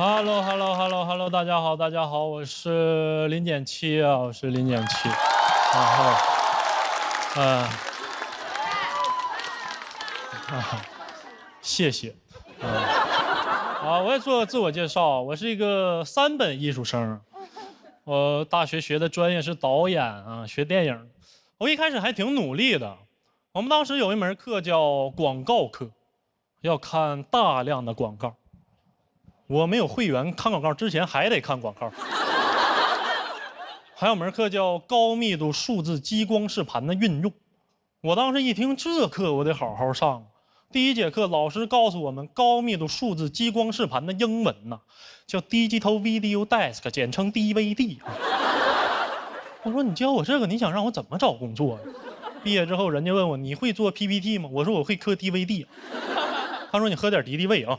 Hello，大家好，我是林减七啊，然后，谢谢，我也做个自我介绍，我是一个3本艺术生，我大学学的专业是导演啊，学电影，我一开始还挺努力的，我们当时有一门课叫广告课，要看大量的广告。我没有会员，看广告之前还得看广告。还有门课叫高密度数字激光视盘的运用。我当时一听这课，我得好好上。第一节课，老师告诉我们高密度数字激光视盘的英文呢，叫 Digital Video Disc， 简称 DVD。我说你教我这个，你想让我怎么找工作呀？毕业之后，人家问我你会做 PPT 吗？我说我会磕 DVD。他说你喝点敌敌畏啊。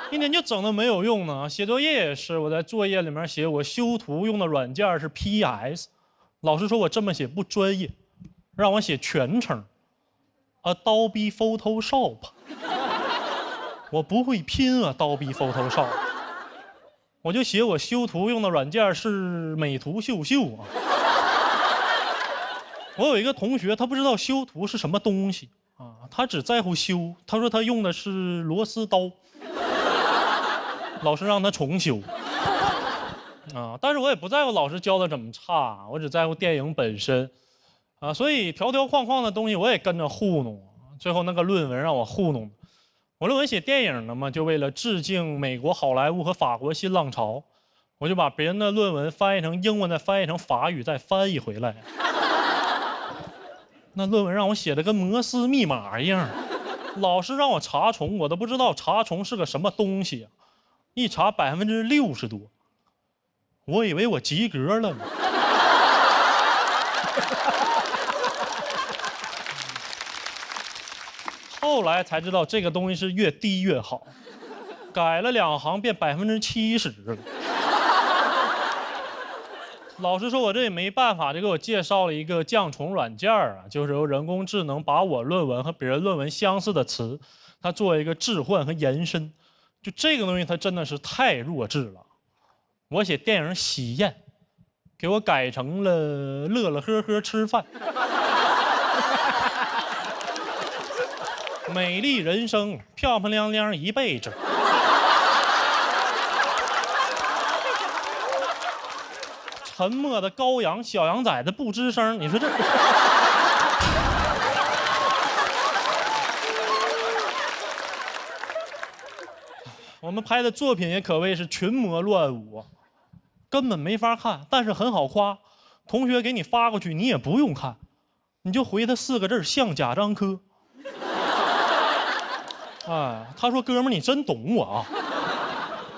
一天就整的没有用呢，写作业也是，我在作业里面写我修图用的软件是 PS， 老师说我这么写不专业，让我写全称 Adobe Photoshop， 我不会拼啊 Adobe Photoshop， 我就写我修图用的软件是美图秀秀啊。我有一个同学，他不知道修图是什么东西啊，他只在乎修，他说他用的是螺丝刀。老师让他重修啊，但是我也不在乎老师教的怎么差，我只在乎电影本身啊，所以条条框框的东西我也跟着糊弄。最后那个论文让我糊弄的，我论文写电影的嘛，就为了致敬美国好莱坞和法国新浪潮，我就把别人的论文翻译成英文，再翻译成法语，再翻译回来。那论文让我写的跟摩斯密码一样，老师让我查重，我都不知道查重是个什么东西啊。一查60%多，我以为我及格了呢。后来才知道这个东西是越低越好，改了2行变70%了。老师说我这也没办法，就给我介绍了一个降重软件啊，就是由人工智能把我论文和别人论文相似的词，它做一个置换和延伸。就这个东西，它真的是太弱智了。我写电影《喜宴》，给我改成了乐乐呵呵吃饭。美丽人生，漂漂亮亮一辈子。沉默的羔羊，小羊崽子不吱声。你说这？我们拍的作品也可谓是群魔乱舞，根本没法看，但是很好夸。同学给你发过去，你也不用看，你就回他4个字：像贾樟柯。哎，他说：“哥们儿，你真懂我啊！”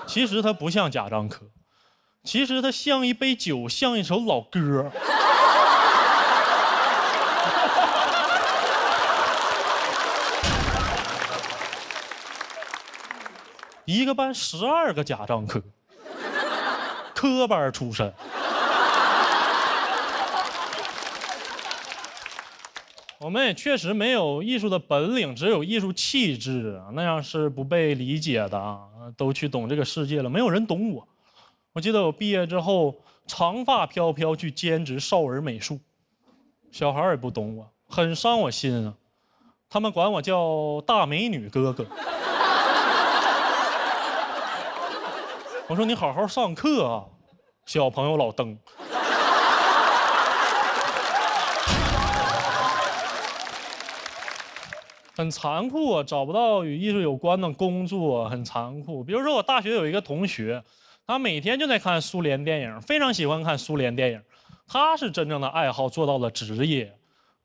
其实他不像贾樟柯，其实他像一杯酒，像一首老歌。一个班12个贾樟柯，科班出身。我们也确实没有艺术的本领，只有艺术气质，那样是不被理解的啊！都去懂这个世界了，没有人懂我。我记得我毕业之后，长发飘飘去兼职少儿美术，小孩也不懂我，很伤我心啊。他们管我叫大美女哥哥。我说你好好上课啊，小朋友老登。很残酷啊，找不到与艺术有关的工作，很残酷。比如说我大学有一个同学，他每天就在看苏联电影，非常喜欢看苏联电影。他是真正的爱好做到了职业，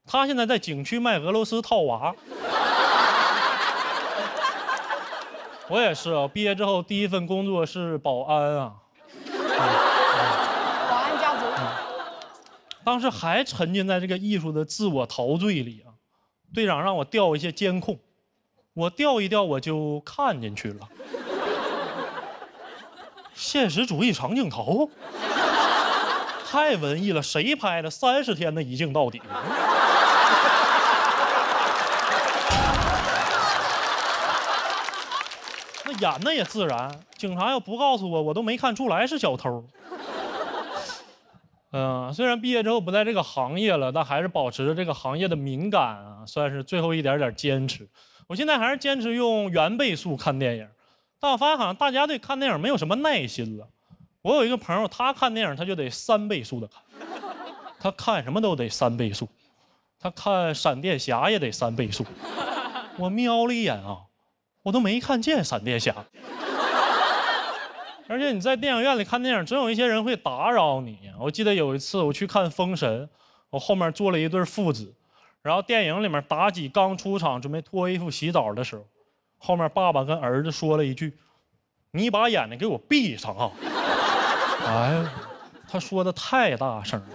他现在在景区卖俄罗斯套娃。我也是啊，毕业之后第一份工作是保安啊。保安家族。当时还沉浸在这个艺术的自我陶醉里啊。队长让我调一些监控，我调一调我就看进去了。现实主义长镜头，太文艺了，谁拍的？30天的一镜到底。那演的也自然。警察要不告诉我，我都没看出来是小偷。虽然毕业之后不在这个行业了，但还是保持着这个行业的敏感啊，算是最后一点坚持。我现在还是坚持用原倍速看电影，但我发现好像大家对看电影没有什么耐心了。我有一个朋友，他看电影他就得3倍速的看，他看什么都得3倍速，他看闪电侠也得3倍速。我瞄了一眼啊，我都没看见闪电侠。而且你在电影院里看电影，总有一些人会打扰你。我记得有一次我去看《封神》，我后面坐了一对父子，然后电影里面妲己刚出场准备脱衣服洗澡的时候，后面爸爸跟儿子说了一句：“你把眼睛给我闭上啊！”哎呀，他说的太大声了，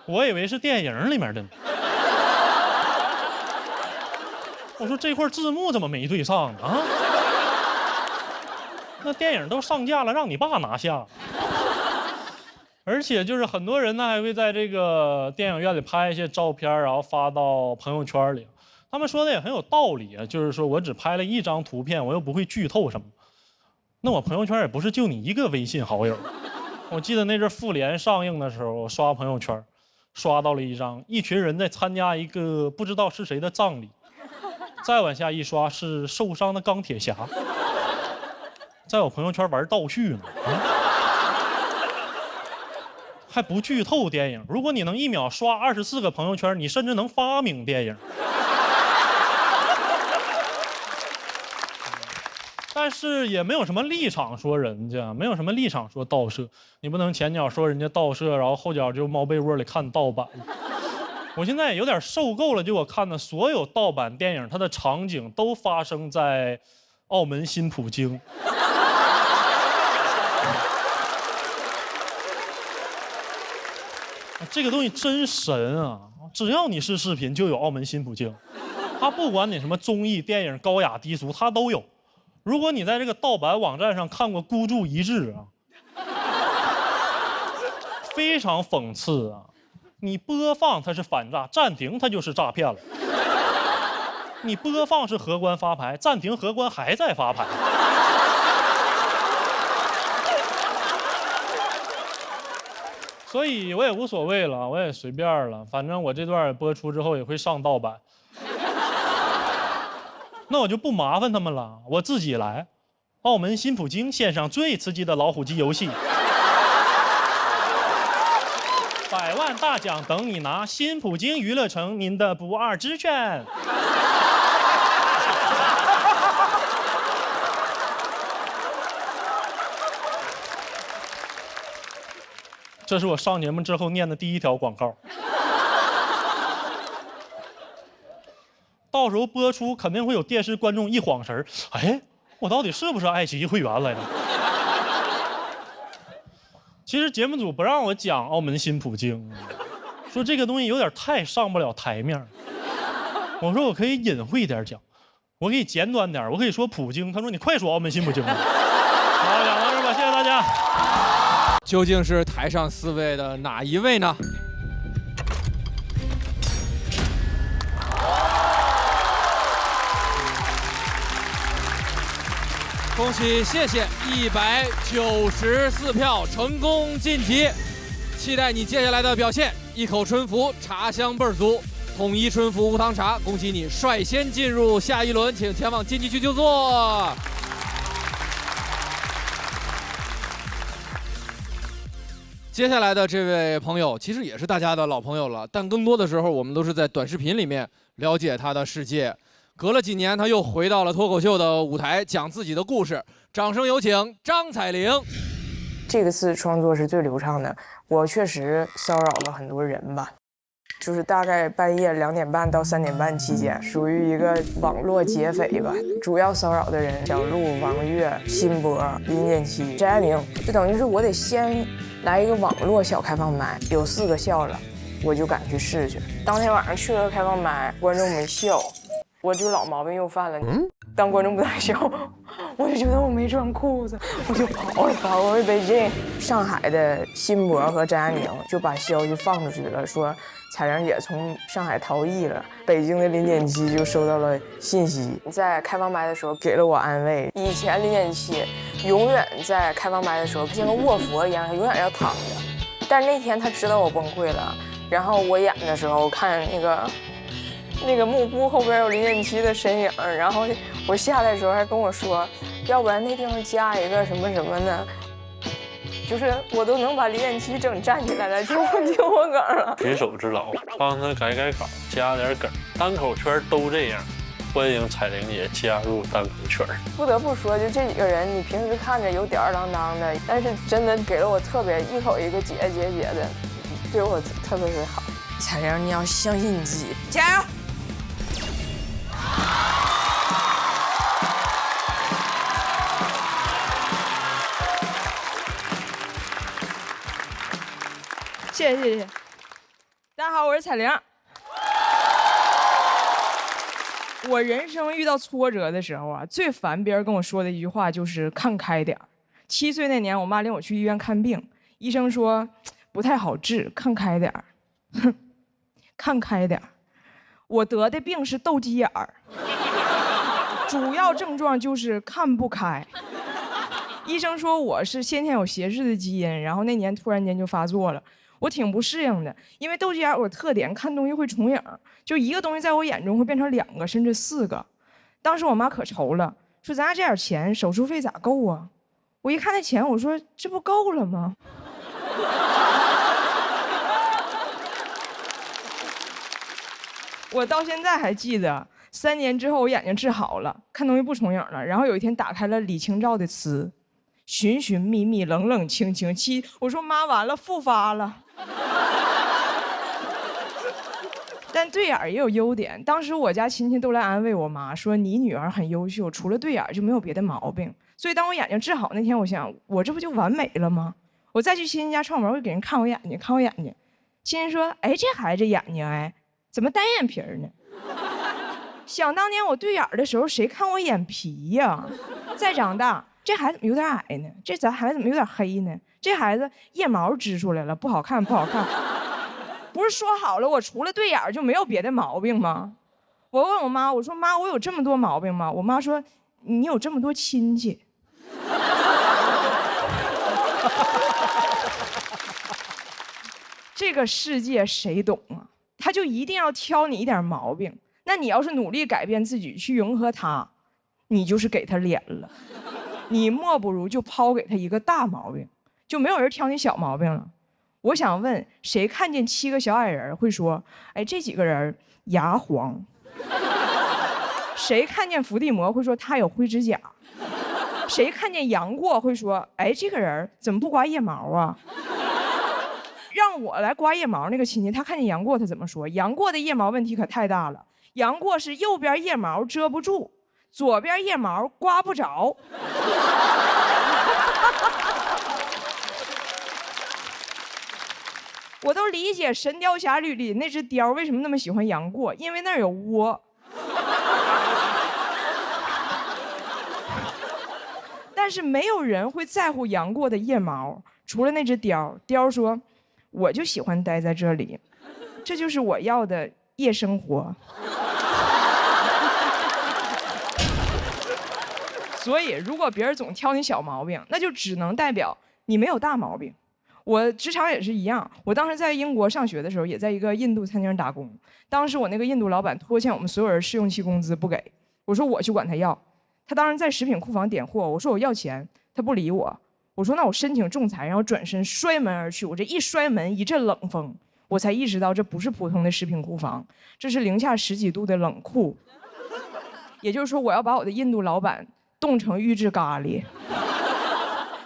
我以为是电影里面的呢。我说这块字幕怎么没对上呢？啊？那电影都上架了，让你爸拿下。而且就是很多人呢还会在这个电影院里拍一些照片，然后发到朋友圈里。他们说的也很有道理啊，就是说我只拍了1张图片，我又不会剧透什么。那我朋友圈也不是就你一个微信好友。我记得那阵复联上映的时候，我刷朋友圈，刷到了一群人在参加一个不知道是谁的葬礼。再往下一刷是受伤的钢铁侠。在我朋友圈玩倒叙呢，还不剧透电影。如果你能1秒刷24个朋友圈，你甚至能发明电影。但是也没有什么立场说人家，没有什么立场说盗摄。你不能前脚说人家盗摄，然后后脚就猫被窝里看盗版。我现在也有点受够了，就我看的所有盗版电影，它的场景都发生在澳门新葡京。这个东西真神啊！只要你是视频，就有澳门新葡京。它不管你什么综艺、电影、高雅低俗，它都有。如果你在这个盗版网站上看过《孤注一掷》啊，非常讽刺啊！你播放它是反诈，暂停它就是诈骗了。你播放是荷官发牌，暂停荷官还在发牌。所以我也无所谓了，我也随便了，反正我这段播出之后也会上盗版。那我就不麻烦他们了，我自己来。澳门新葡京线上最刺激的老虎机游戏，100万大奖等你拿，新葡京娱乐城您的不二之选。这是我上节目之后念的第1条广告。到时候播出肯定会有电视观众一晃神，哎，我到底是不是爱奇艺会员来着？其实节目组不让我讲澳门新葡京，说这个东西有点太上不了台面。我说我可以隐晦一点讲，我可以简短点，我可以说葡京。他说你快说澳门新葡京吧。好，讲到这儿吧，谢谢大家。究竟是台上4位的哪一位呢？恭喜，谢谢194票成功晋级，期待你接下来的表现。一口春福，茶香倍儿足，统一春福无糖茶，恭喜你率先进入下一轮，请前往晋级区就座。接下来的这位朋友其实也是大家的老朋友了，但更多的时候我们都是在短视频里面了解他的世界。隔了几年，他又回到了脱口秀的舞台，讲自己的故事。掌声有请张彩玲。这个次创作是最流畅的，我确实骚扰了很多人吧，就是大概半夜2点半到3点半期间，属于一个网络劫匪吧。主要骚扰的人：小鹿、王悦、辛博、殷建期、翟爱玲，就等于是我得先来一个网络小开放麦，有4个笑了，我就敢去试去。当天晚上去了开放麦，观众没笑。我就老毛病又犯了，当观众不太笑，我就觉得我没穿裤子，我就跑回北京。上海的辛博和张嘉宁就把消息放出去了，说彩玲姐从上海逃逸了。北京的林简七就收到了信息，在开放麦的时候给了我安慰。以前林简七永远在开放麦的时候像个卧佛一样，他永远要躺着。但是那天他知道我崩溃了，然后我演的时候看那个幕布后边有林简七的身影，然后我下来的时候还跟我说，要不然那地方加一个什么什么呢？就是我都能把林简七整站起来了，就我梗了。举手之劳，帮他改稿，加点梗，单口圈都这样。欢迎彩玲姐加入单口圈。不得不说，就这几个人，你平时看着有吊儿郎当的，但是真的给了我特别一口一个姐的，对我特别好。彩玲，你要相信你自己，加油！谢谢。大家好，我是彩玲。我人生遇到挫折的时候啊，最烦别人跟我说的一句话就是看开点儿。7岁那年，我妈领我去医院看病，医生说不太好治，看开点儿。哼，看开点儿。我得的病是斗鸡眼儿，主要症状就是看不开。医生说我是先天有斜视的基因，然后那年突然间就发作了。我挺不适应的，因为斗鸡眼有特点，看东西会重影，就一个东西在我眼中会变成2个甚至4个。当时我妈可愁了，说咱家这点钱手术费咋够啊？我一看那钱，我说这不够了吗？我到现在还记得，3年之后我眼睛治好了，看东西不重影了。然后有一天打开了李清照的词，寻寻觅觅，冷冷清清。我说妈，完了，复发了。但对眼也有优点。当时我家亲戚都来安慰我妈，说你女儿很优秀，除了对眼就没有别的毛病。所以当我眼睛治好那天，我想我这不就完美了吗？我再去亲戚家串门，我给人看我眼睛，看我眼睛。亲戚说，哎，这孩子眼睛哎，怎么单眼皮呢？想当年我对眼的时候，谁看我眼皮呀？再长大，这孩子怎么有点矮呢？这孩子怎么有点黑呢？这孩子腋毛支出来了，不好看，不好看。不是说好了我除了对眼就没有别的毛病吗？我问我妈，我说妈，我有这么多毛病吗？我妈说你有这么多亲戚。这个世界谁懂啊？他就一定要挑你一点毛病。那你要是努力改变自己去迎合他，你就是给他脸了。你莫不如就抛给他一个大毛病，就没有人挑你小毛病了。我想问，谁看见7个小矮人会说，哎，这几个人牙黄？谁看见伏地魔会说他有灰指甲？谁看见杨过会说，哎，这个人怎么不刮腋毛啊？让我来刮腋毛那个亲戚，他看见杨过他怎么说？杨过的腋毛问题可太大了，杨过是右边腋毛遮不住，左边腋毛刮不着。我都理解《神雕侠侣》里那只雕为什么那么喜欢杨过，因为那儿有窝。但是没有人会在乎杨过的腋毛，除了那只雕。雕说：“我就喜欢待在这里，这就是我要的夜生活。”所以，如果别人总挑你小毛病，那就只能代表你没有大毛病。我职场也是一样，我当时在英国上学的时候，也在一个印度餐厅打工。当时我那个印度老板拖欠我们所有人试用期工资不给，我说我去管他要。他当时在食品库房点货，我说我要钱，他不理我。我说那我申请仲裁，然后转身摔门而去。我这一摔门，一阵冷风，我才意识到这不是普通的食品库房，这是零下10几度的冷库。也就是说，我要把我的印度老板冻成预制咖喱。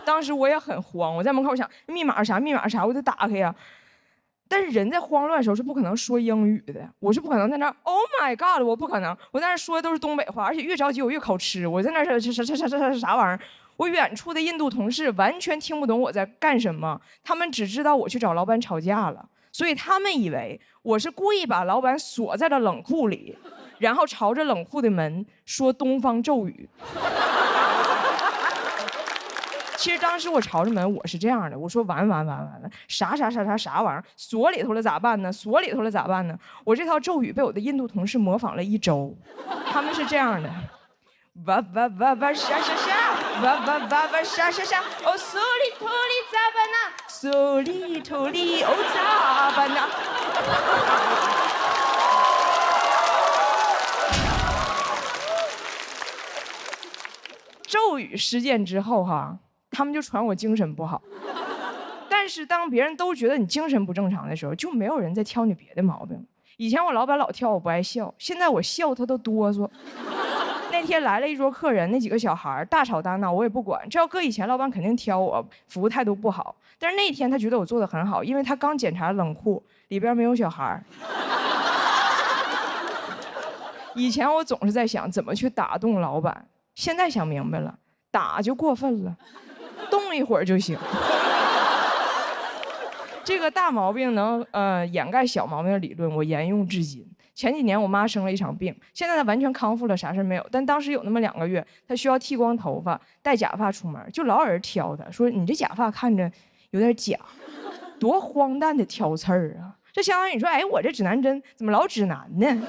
当时我也很慌，我在门口想密码啥，我得打开呀。但是人在慌乱的时候是不可能说英语的，我是不可能在那 Oh my God， 我不可能，我在那说的都是东北话，而且越着急我越口吃，我在那啥玩意儿。我远处的印度同事完全听不懂我在干什么，他们只知道我去找老板吵架了，所以他们以为我是故意把老板锁在了冷库里，然后朝着冷库的门说东方咒语。其实当时我朝着门，我是这样的，我说完了，啥玩意儿，锁里头了咋办呢？锁里头了咋办呢？我这套咒语被我的印度同事模仿了1周，他们是这样的。哇沙哦苏里图里咋办呢？苏里图里哦咋办呢？咒语事件之后哈，他们就传我精神不好。但是当别人都觉得你精神不正常的时候，就没有人再挑你别的毛病了。以前我老板老挑我不爱笑，现在我笑他都哆嗦。那天来了一桌客人，那几个小孩大吵大闹，我也不管。这要搁以前，老板肯定挑我，服务态度不好。但是那天他觉得我做得很好，因为他刚检查冷库，里边没有小孩。以前我总是在想怎么去打动老板，现在想明白了，打就过分了，动一会儿就行。这个大毛病能掩盖小毛病的理论，我沿用至今。前几年我妈生了一场病，现在她完全康复了，啥事没有。但当时有那么2个月，她需要剃光头发，戴假发出门，就老有人挑她，说你这假发看着有点假，多荒诞的挑刺儿啊！这相当于你说，哎，我这指南针怎么老指南呢？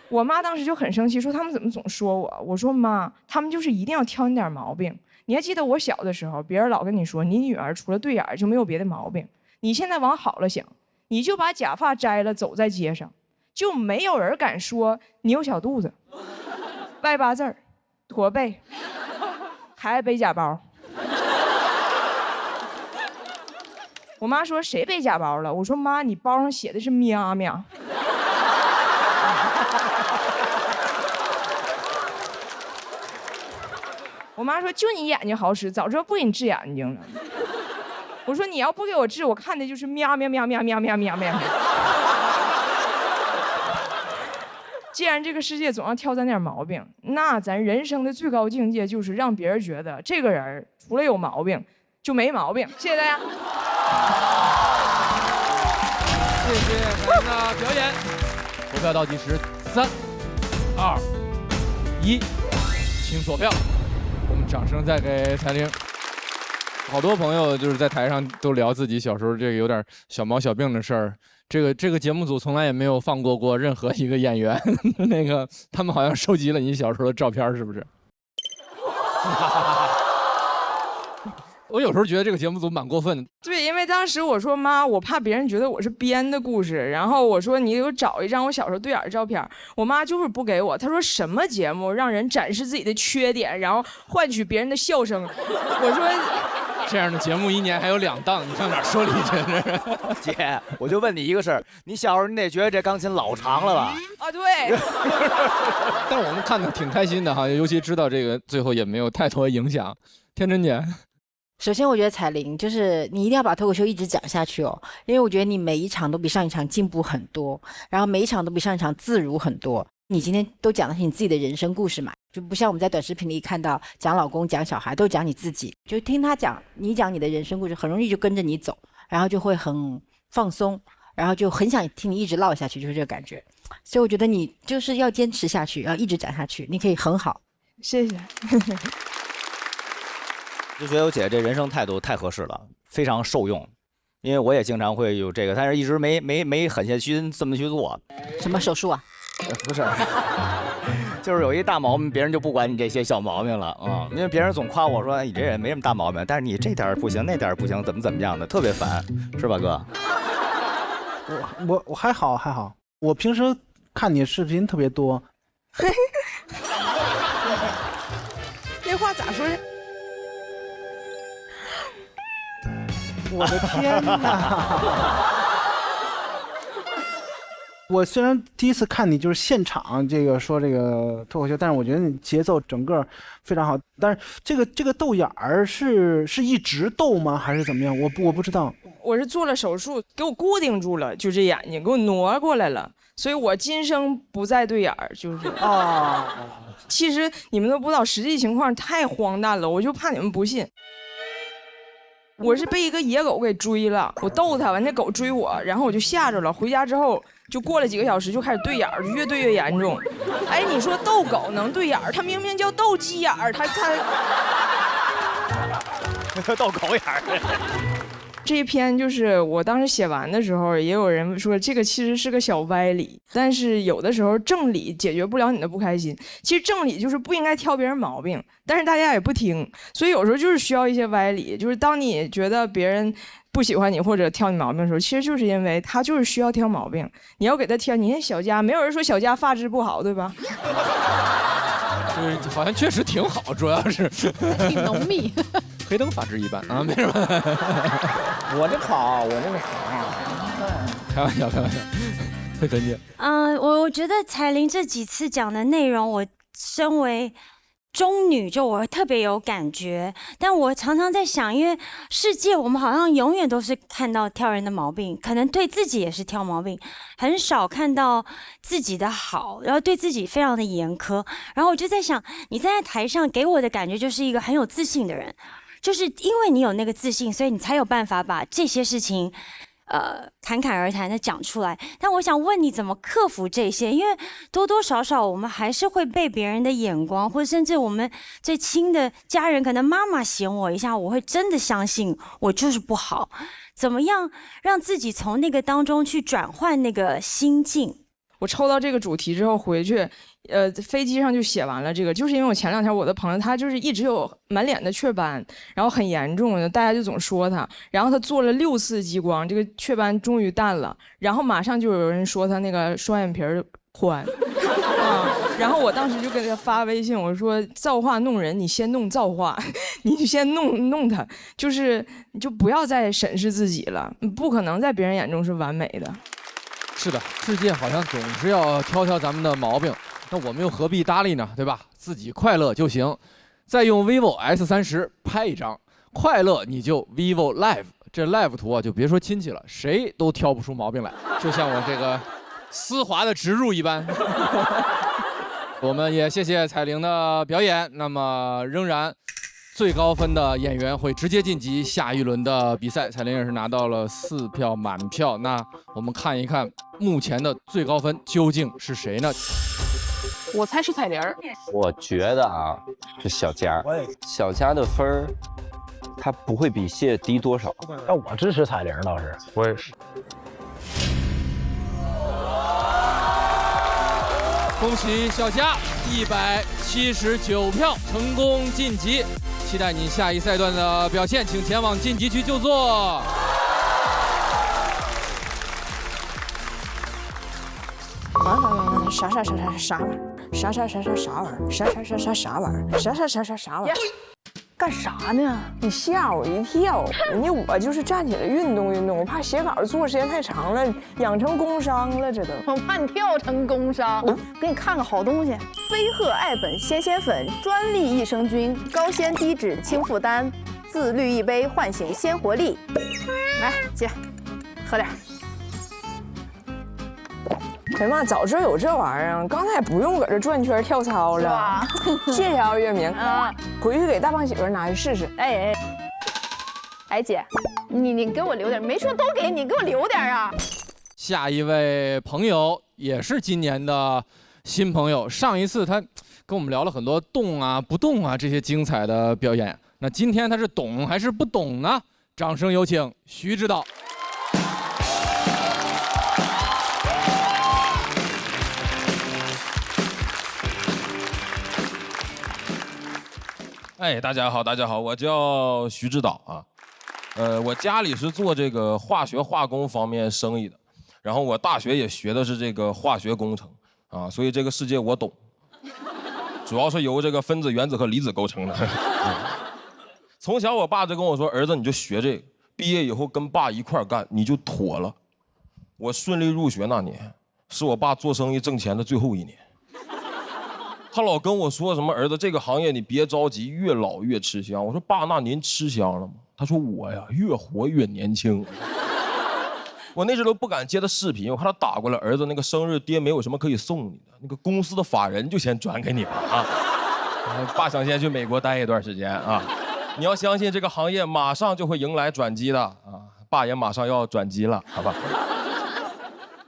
我妈当时就很生气，说他们怎么总说我？我说妈，他们就是一定要挑你点毛病。你还记得我小的时候，别人老跟你说你女儿除了对眼就没有别的毛病。你现在往好了想，你就把假发摘了，走在街上，就没有人敢说你有小肚子、外八字儿、驼背，还爱背假包。我妈说谁背假包了？我说妈，你包上写的是喵喵。我妈说就你眼睛好使，早知道不给你治眼睛了。我说你要不给我治，我看的就是喵喵喵喵喵喵喵喵。既然这个世界总要挑咱点毛病，那咱人生的最高境界就是让别人觉得这个人除了有毛病就没毛病。谢谢大家。谢谢彩玲的表演。投票倒计时3、2、1，请锁票。我们掌声再给彩玲。好多朋友就是在台上都聊自己小时候这个有点小毛小病的事儿。这个节目组从来也没有放过任何一个演员，那个他们好像收集了你小时候的照片，是不是？我有时候觉得这个节目组蛮过分的。对，因为当时我说妈，我怕别人觉得我是编的故事，然后我说你给我找一张我小时候对眼的照片，我妈就是不给我。她说什么节目让人展示自己的缺点，然后换取别人的笑声？我说这样的节目1年还有2档，你上哪儿说理去？姐，我就问你一个事儿，你小时候你得觉得这钢琴老长了吧？啊，对。但是我们看的挺开心的哈，尤其知道这个最后也没有太多影响。天真姐。首先，我觉得彩玲就是你一定要把脱口秀一直讲下去哦，因为我觉得你每一场都比上一场进步很多，然后每一场都比上一场自如很多。你今天都讲的是你自己的人生故事嘛，就不像我们在短视频里看到讲老公、讲小孩，都讲你自己，就听他讲，你讲你的人生故事，很容易就跟着你走，然后就会很放松，然后就很想听你一直唠下去，就是这个感觉。所以我觉得你就是要坚持下去，要一直讲下去，你可以很好。谢谢。就觉得我姐这人生态度太合适了，非常受用。因为我也经常会有这个，但是一直没狠下心这么去做。什么手术啊？不是，就是有一大毛病，别人就不管你这些小毛病了啊、因为别人总夸我说你这人没什么大毛病，但是你这点不行，那点不行，怎么样的，特别烦，是吧，哥？我还好，我平时看你视频特别多。这话咋说？我的天哪！我虽然第一次看你就是现场说这个脱口秀，但是我觉得你节奏整个非常好。但是这个逗眼儿是一直逗吗？还是怎么样？我不知道。我是做了手术，给我固定住了，就这眼睛给我挪过来了，所以我今生不再对眼儿，就是啊。其实你们都不知道，实际情况太荒诞了，我就怕你们不信。我是被一个野狗给追了，我逗它，完那狗追我，然后我就吓着了。回家之后就过了几个小时就开始对眼儿，就越对越严重。哎，你说斗狗能对眼儿，它明明叫斗鸡眼儿，它斗狗眼儿。这一篇就是我当时写完的时候，也有人说这个其实是个小歪理，但是有的时候正理解决不了你的不开心。其实正理就是不应该挑别人毛病，但是大家也不听，所以有时候就是需要一些歪理。就是当你觉得别人不喜欢你或者挑你毛病的时候，其实就是因为他就是需要挑毛病，你要给他挑。你看小佳，没有人说小佳发质不好，对吧？好像确实挺好，主要是挺浓密。黑灯发质一般啊，没什么。我这好，开玩笑，慧芬姐。我觉得彩玲这几次讲的内容，我身为中女，就我特别有感觉。但我常常在想，因为世界我们好像永远都是看到挑人的毛病，可能对自己也是挑毛病，很少看到自己的好，然后对自己非常的严苛。然后我就在想，你站在台上给我的感觉就是一个很有自信的人。就是因为你有那个自信，所以你才有办法把这些事情，侃侃而谈的讲出来。但我想问你怎么克服这些？因为多多少少我们还是会被别人的眼光，或者甚至我们最亲的家人，可能妈妈嫌我一下，我会真的相信我就是不好。怎么样让自己从那个当中去转换那个心境？我抽到这个主题之后回去，飞机上就写完了这个，就是因为我前2天我的朋友他就是一直有满脸的雀斑，然后很严重，大家就总说他，然后他做了6次激光，这个雀斑终于淡了，然后马上就有人说他那个双眼皮宽，然后我当时就给他发微信，我说造化弄人，你先弄造化，你就先弄他，就是你就不要再审视自己了，不可能在别人眼中是完美的。是的，世界好像总是要挑咱们的毛病，那我们又何必搭理呢？对吧？自己快乐就行。再用 vivo S30拍一张，快乐你就 vivo Live， 这 Live 图啊，就别说亲戚了，谁都挑不出毛病来，就像我这个丝滑的植入一般。我们也谢谢彩玲的表演，那么仍然。最高分的演员会直接晋级下一轮的比赛，彩玲也是拿到了4票满票。那我们看一看目前的最高分究竟是谁呢？我猜是彩玲儿。我觉得啊，是小佳。小佳的分儿，他不会比谢低多少。那我支持彩玲倒是。我也是。恭喜小佳179票成功晋级。期待你下一赛段的表现，请前往晋级区就座。啥玩意儿？干啥呢？你吓我一跳！我就是站起来运动运动，我怕写稿做时间太长了，养成工伤了，这都。我怕你跳成工伤。给你看个好东西，飞鹤爱本鲜鲜粉，专利益生菌，高纤低脂轻负担，自律一杯唤醒鲜活力。来，姐，喝点。哎呀妈，早知道有这玩意儿，刚才也不用搁这转圈跳操了。谢谢啊，月明。回去给大胖媳妇拿去试试。哎，姐，你给我留点，没说都给你，给我留点啊。下一位朋友也是今年的新朋友，上一次他跟我们聊了很多动啊、不动啊这些精彩的表演。那今天他是懂还是不懂呢？掌声有请徐指导。哎，大家好，我叫徐指导啊，我家里是做这个化学化工方面生意的，然后我大学也学的是这个化学工程啊，所以这个世界我懂，主要是由这个分子、原子和离子构成的。从小我爸就跟我说，儿子你就学这个，毕业以后跟爸一块干，你就妥了。我顺利入学那年，是我爸做生意挣钱的最后一年。他老跟我说什么儿子这个行业你别着急，越老越吃香。我说爸，那您吃香了吗？他说我呀越活越年轻。我那时候都不敢接他视频，我怕他打过来，儿子那个生日爹没有什么可以送你的，那个公司的法人就先转给你了啊。爸想先去美国待一段时间啊，你要相信这个行业马上就会迎来转机的啊，爸也马上要转机了，好吧？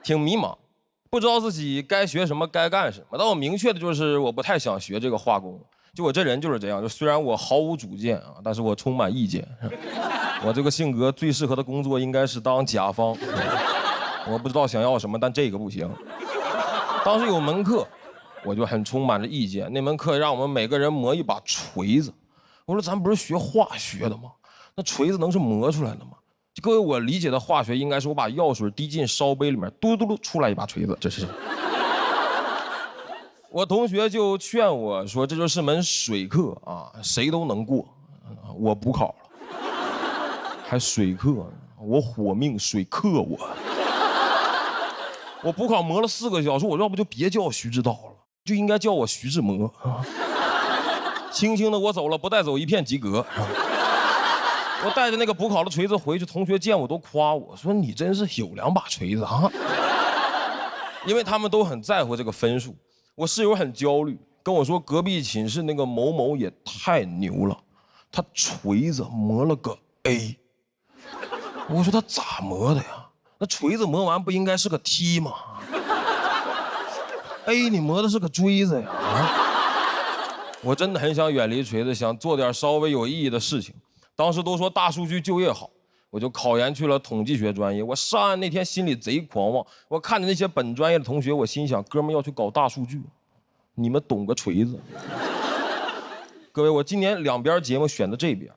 挺迷茫，不知道自己该学什么，该干什么。但我明确的就是我不太想学这个化工。就我这人就是这样，就虽然我毫无主见啊，但是我充满意见。我这个性格最适合的工作应该是当甲方。我不知道想要什么，但这个不行。当时有门课，我就很充满着意见。那门课让我们每个人磨一把锤子。我说咱不是学化学的吗？那锤子能是磨出来的吗？各位，我理解的化学应该是我把药水滴进烧杯里面，嘟嘟嘟出来一把锤子，这是。我同学就劝我说，这就是门水课啊，谁都能过。我补考了，还水课，我火命水克我。我补考磨了4个小时，我要不就别叫徐指导了，就应该叫我徐志摩。轻轻的我走了，不带走一片及格。我带着那个补考的锤子回去，同学见我都夸我说你真是有2把锤子啊。因为他们都很在乎这个分数。我室友很焦虑，跟我说隔壁寝室那个某某也太牛了，他锤子磨了个 A。我说他咋磨的呀？那锤子磨完不应该是个 T 吗 ？A 你磨的是个锥子呀！我真的很想远离锤子，想做点稍微有意义的事情。当时都说大数据就业好，我就考研去了统计学专业。我上岸那天心里贼狂妄，我看着那些本专业的同学，我心想，哥们要去搞大数据，你们懂个锤子。各位，我今年2边节目选的这边，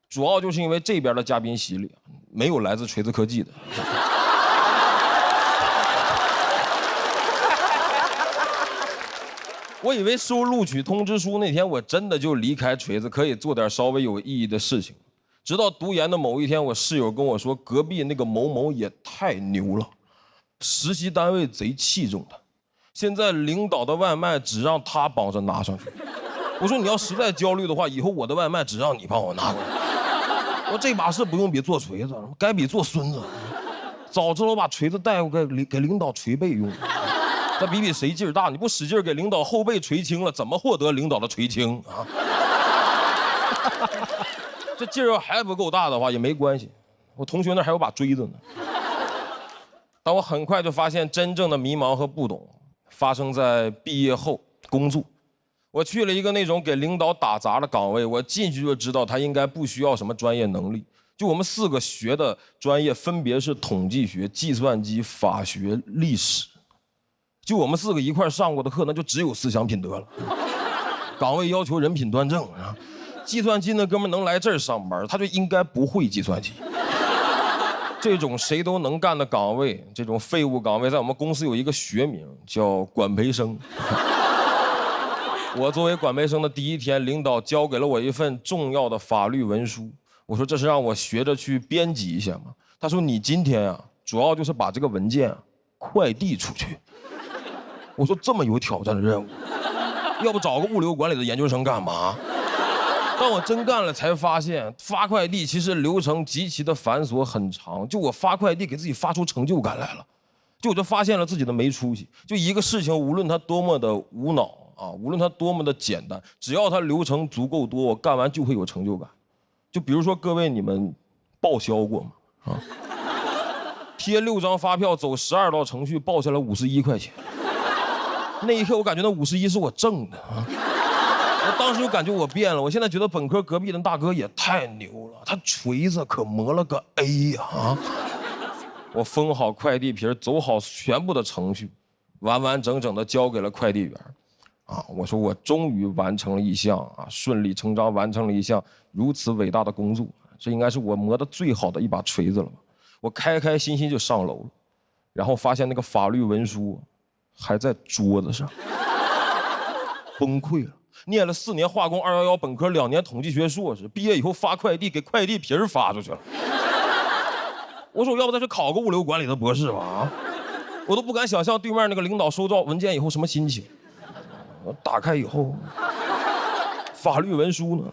主要就是因为这边的嘉宾席里没有来自锤子科技的。我以为收录取通知书那天，我真的就离开锤子，可以做点稍微有意义的事情。直到读研的某一天，我室友跟我说，隔壁那个某某也太牛了，实习单位贼器重他，现在领导的外卖只让他帮着拿上去。我说你要实在焦虑的话，以后我的外卖只让你帮我拿过来。我这把事不用比做锤子，该比做孙子。早知道我把锤子带过来给领导捶背用。再比比谁劲儿大，你不使劲给领导后背捶青了，怎么获得领导的垂青啊？这劲儿要还不够大的话也没关系，我同学那还有把锥子呢。但我很快就发现，真正的迷茫和不懂发生在毕业后工作。我去了一个那种给领导打杂的岗位，我进去就知道他应该不需要什么专业能力。就我们4个学的专业分别是统计学、计算机、法学、历史。就我们4个一块上过的课，那就只有思想品德了。岗位要求人品端正啊。计算机那哥们能来这儿上班，他就应该不会计算机。这种谁都能干的岗位，这种废物岗位，在我们公司有一个学名叫管培生。我作为管培生的第1天，领导交给了我一份重要的法律文书。我说这是让我学着去编辑一下嘛。他说你今天啊，主要就是把这个文件快递出去。我说这么有挑战的任务，要不找个物流管理的研究生干嘛？但我真干了才发现，发快递其实流程极其的繁琐很长。就我发快递给自己发出成就感来了，我就发现了自己的没出息。就一个事情，无论它多么的无脑啊，无论它多么的简单，只要它流程足够多，我干完就会有成就感。就比如说各位，你们报销过吗？啊，贴6张发票，走12道程序，报下来51块钱。那一刻我感觉那51是我挣的啊！我当时就感觉我变了，我现在觉得本科隔壁的大哥也太牛了，他锤子可磨了个 A 呀！啊！我封好快递皮，走好全部的程序，完完整整的交给了快递员。啊，我说我终于完成了一项啊，顺理成章完成了一项如此伟大的工作，这应该是我磨的最好的一把锤子了吧？我开开心心就上楼了，然后发现那个法律文书还在桌子上，崩溃了。念了4年化工211本科，2年统计学硕士，毕业以后发快递给快递皮儿发出去了。我说我要不再去考个物流管理的博士吧？啊，我都不敢想象对面那个领导收到文件以后什么心情。我打开以后，法律文书呢？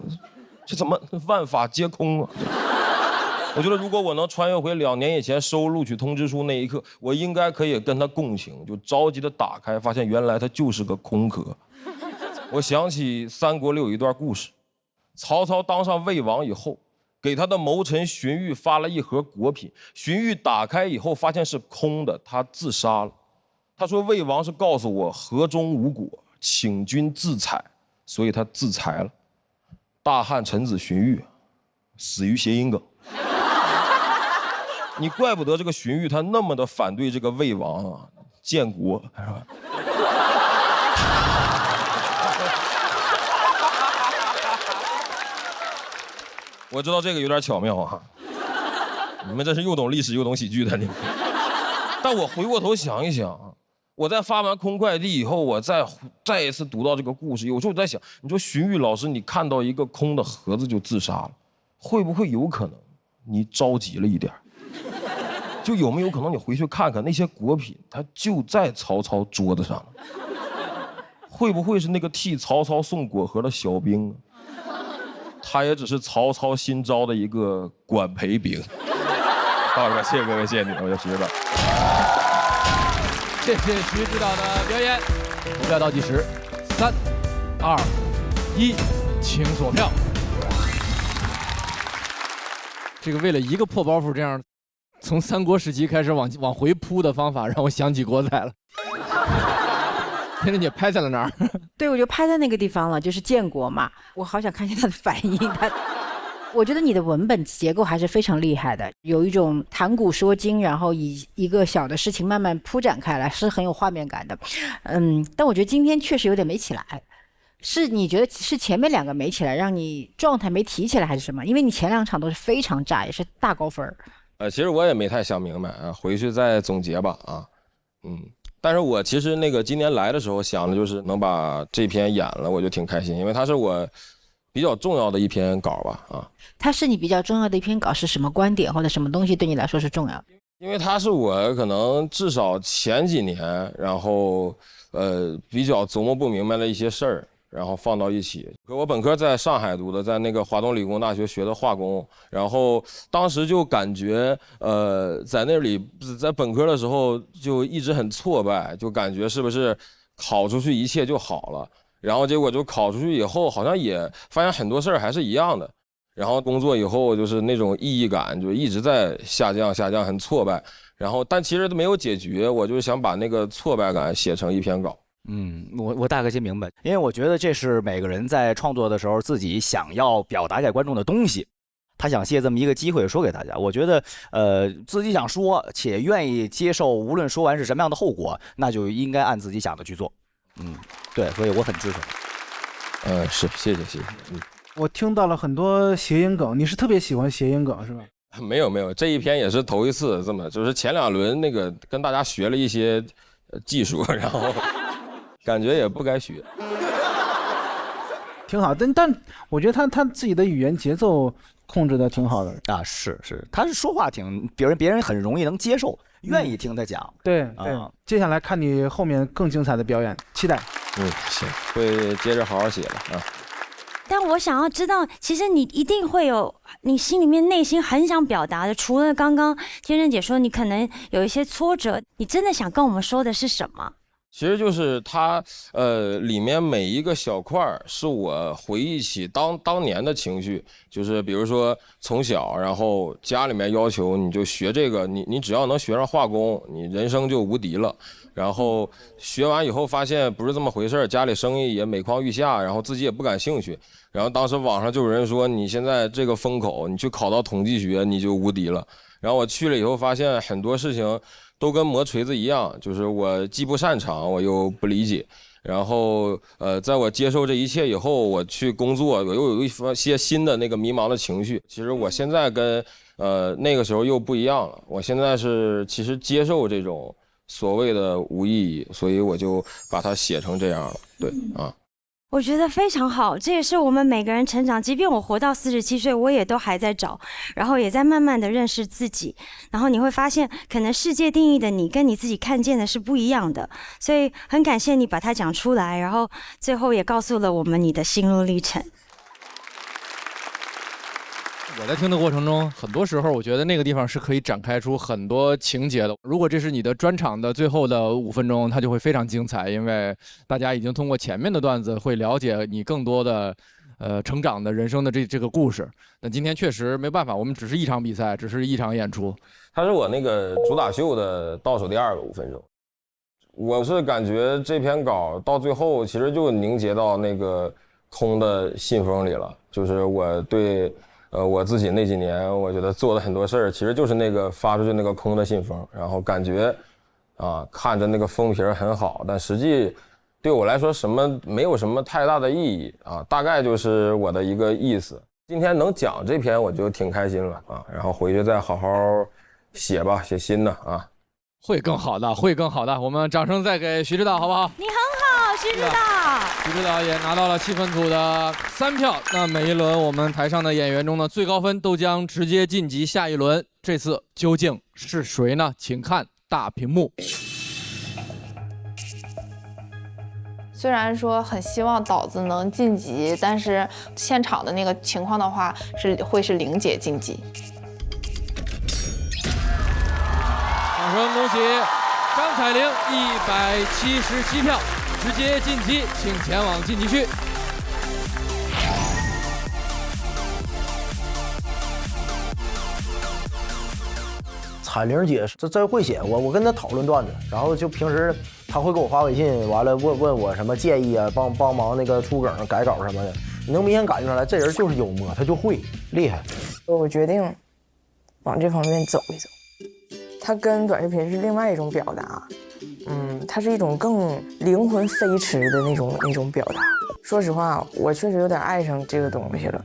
这怎么万法皆空啊？我觉得如果我能穿越回2年以前收录取通知书那一刻，我应该可以跟他共情，就着急的打开，发现原来它就是个空壳。我想起三国里有一段故事，曹操当上魏王以后，给他的谋臣荀彧发了一盒果品，荀彧打开以后发现是空的，他自杀了。他说魏王是告诉我河中无果，请君自裁，所以他自裁了。大汉臣子荀彧死于谐音梗。你怪不得这个荀彧他那么的反对这个魏王啊，建国是吧？我知道这个有点巧妙啊，你们这是又懂历史又懂喜剧的你们。但我回过头想一想，我在发完空快递以后，我再一次读到这个故事，有时候我在想，你说荀彧老师，你看到一个空的盒子就自杀了，会不会有可能你着急了一点？就有没有可能你回去看看那些果品，它就在曹操桌子上？会不会是那个替曹操送果盒的小兵？他也只是曹操新招的一个管培兵。好了，谢谢各位，谢谢你们，我叫徐指导。谢谢徐指导的表演。投票倒计时，3、2、1，请锁票。这个为了一个破包袱，这样从三国时期开始往回扑的方法，让我想起国仔了。天天姐拍在了哪儿？对，我就拍在那个地方了，就是建国嘛。我好想看一下他的反应。我觉得你的文本结构还是非常厉害的，有一种谈古说今，然后以一个小的事情慢慢铺展开来，是很有画面感的。但我觉得今天确实有点没起来。是你觉得是前面2个没起来，让你状态没提起来，还是什么？因为你前2场都是非常炸，也是大高分。其实我也没太想明白啊，回去再总结吧啊。但是我其实那个今年来的时候想的就是能把这篇演了，我就挺开心，因为它是我比较重要的一篇稿吧啊。它是你比较重要的一篇稿，是什么观点或者什么东西对你来说是重要？因为它是我可能至少前几年，然后比较琢磨不明白的一些事儿，然后放到一起。我本科在上海读的，在那个华东理工大学学的化工，然后当时就感觉在那里在本科的时候就一直很挫败，就感觉是不是考出去一切就好了，然后结果就考出去以后好像也发现很多事儿还是一样的，然后工作以后就是那种意义感就一直在下降，很挫败，然后但其实都没有解决，我就是想把那个挫败感写成一篇稿。我大概先明白，因为我觉得这是每个人在创作的时候自己想要表达给观众的东西，他想借这么一个机会说给大家。我觉得自己想说且愿意接受，无论说完是什么样的后果，那就应该按自己想的去做。对，所以我很支持。是，谢谢。我听到了很多谐音梗，你是特别喜欢谐音梗是吧？没有，这一篇也是头一次这么，就是前2轮那个跟大家学了一些技术，然后感觉也不该学。挺好，但我觉得他自己的语言节奏控制的挺好的啊，是，他是说话挺别人很容易能接受，愿意听他讲。对，接下来看你后面更精彩的表演，期待。行，会接着好好写的啊。但我想要知道，其实你一定会有你心里面内心很想表达的，除了刚刚天真姐说你可能有一些挫折，你真的想跟我们说的是什么？其实就是它，里面每一个小块儿是我回忆起当年的情绪，就是比如说从小，然后家里面要求你就学这个，你只要能学上化工，你人生就无敌了。然后学完以后发现不是这么回事，家里生意也每况愈下，然后自己也不感兴趣。然后当时网上就有人说，你现在这个风口，你去考到统计学你就无敌了。然后我去了以后发现很多事情都跟磨锤子一样，就是我既不擅长，我又不理解。然后在我接受这一切以后，我去工作，我又有一些新的那个迷茫的情绪。其实我现在跟那个时候又不一样了，我现在是其实接受这种所谓的无意义，所以我就把它写成这样了。对啊。我觉得非常好，这也是我们每个人成长。即便我活到47岁，我也都还在找，然后也在慢慢的认识自己。然后你会发现，可能世界定义的你跟你自己看见的是不一样的。所以很感谢你把它讲出来，然后最后也告诉了我们你的心路历程。我在听的过程中，很多时候我觉得那个地方是可以展开出很多情节的。如果这是你的专场的最后的5分钟，它就会非常精彩，因为大家已经通过前面的段子会了解你更多的成长的人生的这个故事。那今天确实没办法，我们只是一场比赛，只是一场演出。它是我那个主打秀的倒数第2个5分钟。我是感觉这篇稿到最后其实就凝结到那个空的信封里了，就是我对我自己那几年我觉得做的很多事儿，其实就是那个发出去那个空的信封，然后感觉看着那个封皮很好，但实际对我来说没有什么太大的意义啊，大概就是我的一个意思。今天能讲这篇我就挺开心了啊，然后回去再好好写吧，写新的啊。会更好的，会更好的。我们掌声再给徐指导，好不好？你很好，徐指导。徐指导也拿到了气氛组的3票。那每一轮我们台上的演员中的最高分都将直接晋级下一轮。这次究竟是谁呢？请看大屏幕。虽然说很希望岛子能晋级，但是现场的那个情况的话会是玲姐晋级。掌声恭喜张彩玲177票，直接晋级，请前往晋级区。彩玲姐这真会写，我跟她讨论段子，然后就平时她会给我发微信，完了问我什么建议啊，帮忙那个出梗改稿什么的，你能明显感觉出来，这人就是幽默，他就会厉害。我决定往这方面走一走。它跟短视频是另外一种表达，它是一种更灵魂飞驰的那种表达。说实话，我确实有点爱上这个东西了。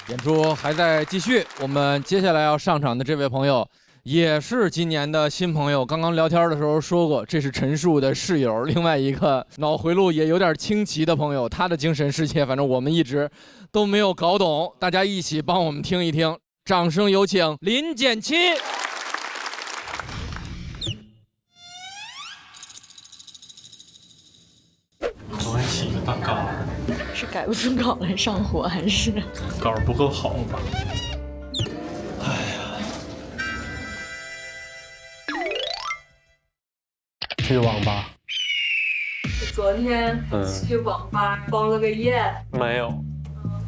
演出还在继续，我们接下来要上场的这位朋友也是今年的新朋友。刚刚聊天的时候说过，这是陈数的室友，另外一个脑回路也有点清奇的朋友，他的精神世界反正我们一直都没有搞懂，大家一起帮我们听一听。掌声有请林简七。我还起个大稿，是改不出稿来上火，还是稿不够好吧？去网吧。昨天去网吧包了个夜。没有，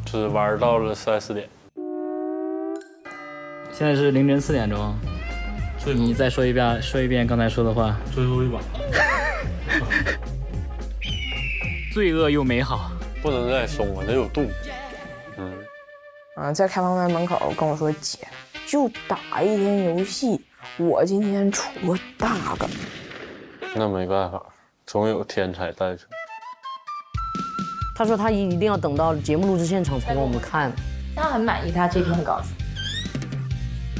只玩到了3、4点。现在是凌晨4点钟。你再说一遍刚才说的话。最后一把。罪恶又美好。不能再松了，得有度。在开放麦门口跟我说：“姐，就打一天游戏，我今天出个大梗。”那没办法，总有天才诞生。他说他一定要等到节目录制现场才给我们看。他很满意他这篇稿子。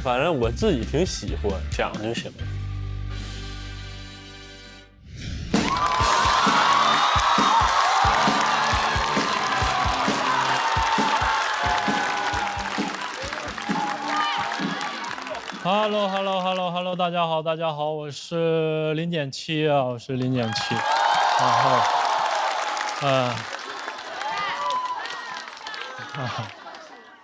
反正我自己挺喜欢，讲就行了。Hello， 大家好，我是林简七啊，然后，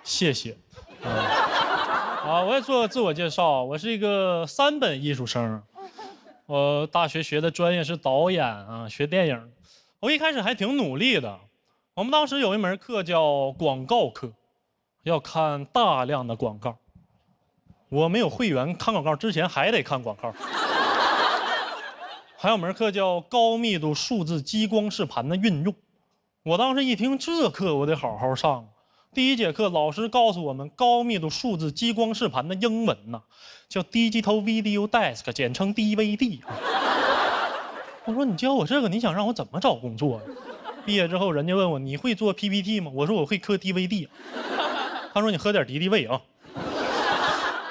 谢谢，我也做个自我介绍，我是一个3本艺术生，我大学学的专业是导演啊，学电影，我一开始还挺努力的，我们当时有一门课叫广告课，要看大量的广告。我没有会员，看广告之前还得看广告。还有门课叫高密度数字激光视盘的运用，我当时一听这课我得好好上。第1节课老师告诉我们高密度数字激光视盘的英文呢，叫 Digital Video Desk， 简称 DVD。我说你教我这个，你想让我怎么找工作呀？毕业之后人家问我你会做 PPT 吗？我说我会磕 DVD。他说你喝点敌敌畏啊。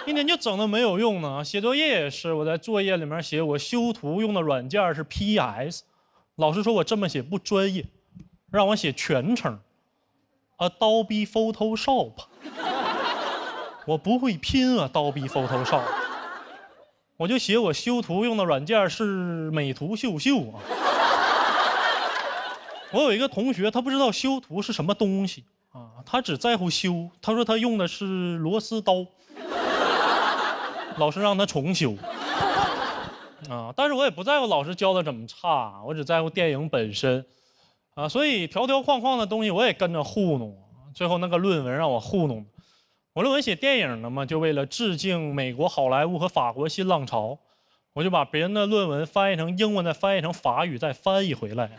一天就整的没有用呢，写作业也是，我在作业里面写我修图用的软件是 PS， 老师说我这么写不专业，让我写全称 Adobe Photoshop， 我不会拼Adobe Photoshop， 我就写我修图用的软件是美图秀秀啊。我有一个同学，他不知道修图是什么东西啊，他只在乎修，他说他用的是螺丝刀。老师让他重修，但是我也不在乎老师教的怎么差，我只在乎电影本身，所以条条框框的东西我也跟着糊弄，最后那个论文让我糊弄。我论文写电影的嘛，就为了致敬美国好莱坞和法国新浪潮，我就把别人的论文翻译成英文，再翻译成法语，再翻译回来。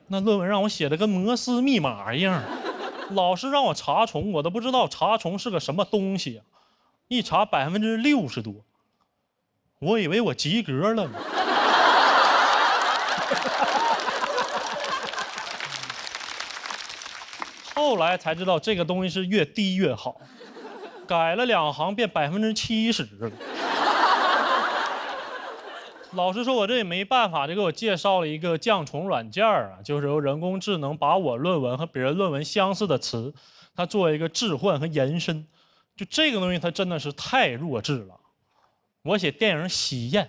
那论文让我写的跟摩斯密码一样，老师让我查重，我都不知道查重是个什么东西啊！一查60%多，我以为我及格了呢。后来才知道这个东西是越低越好，改了2行变70%了。老师说我这也没办法，就给我介绍了一个降重软件啊，就是由人工智能把我论文和别人论文相似的词，它做一个置换和延伸。就这个东西它真的是太弱智了。我写电影《喜宴》，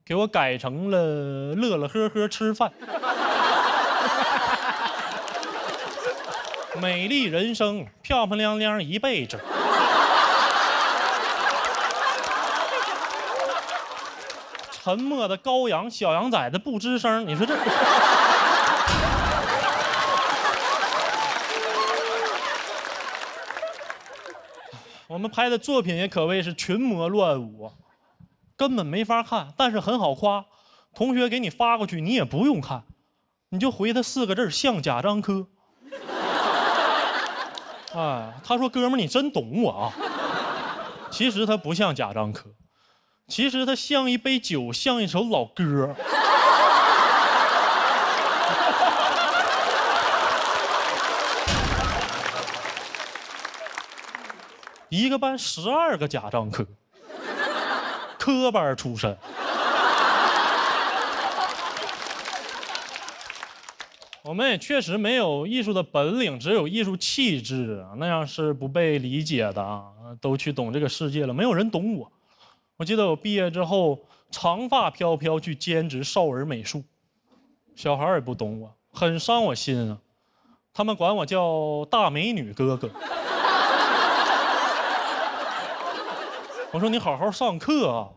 给我改成了乐乐呵呵吃饭。美丽人生，漂漂亮亮一辈子。沉默的羔羊，小羊崽子不吱声。你说这？我们拍的作品也可谓是群魔乱舞，根本没法看，但是很好夸。同学给你发过去，你也不用看，你就回他4个字：像贾樟柯。哎，他说：“哥们儿，你真懂我啊！”其实他不像贾樟柯，其实他像一杯酒，像一首老歌。一个班12个贾樟柯，科班出身。我们也确实没有艺术的本领，只有艺术气质，那样是不被理解的啊！都去懂这个世界了，没有人懂我。我记得我毕业之后，长发飘飘去兼职少儿美术，小孩也不懂我，很伤我心啊。他们管我叫大美女哥哥。我说你好好上课啊，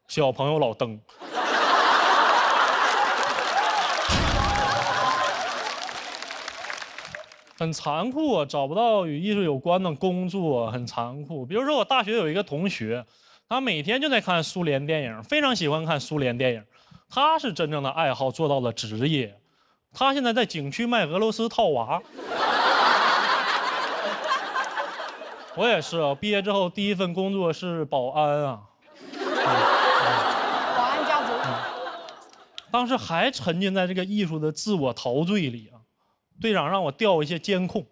小朋友老登。很残酷啊，找不到与艺术有关的工作，很残酷。比如说我大学有一个同学，他每天就在看苏联电影，非常喜欢看苏联电影。他是真正的爱好做到了职业，他现在在景区卖俄罗斯套娃。我也是啊，毕业之后第一份工作是保安啊。保安家族。当时还沉浸在这个艺术的自我陶醉里啊。队长让我调一些监控，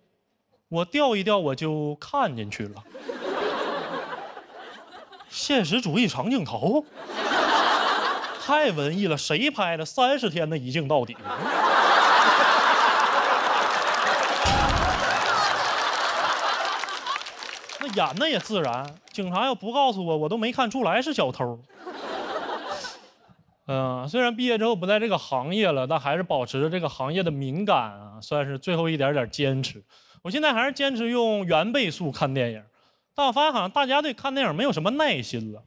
我调一调我就看进去了。现实主义长镜头，太文艺了，谁拍的？30天的一镜到底。那演的也自然，警察要不告诉我，我都没看出来是小偷。虽然毕业之后不在这个行业了，但还是保持着这个行业的敏感啊，算是最后一点点坚持。我现在还是坚持用原倍速看电影，但我发现好像大家对看电影没有什么耐心了。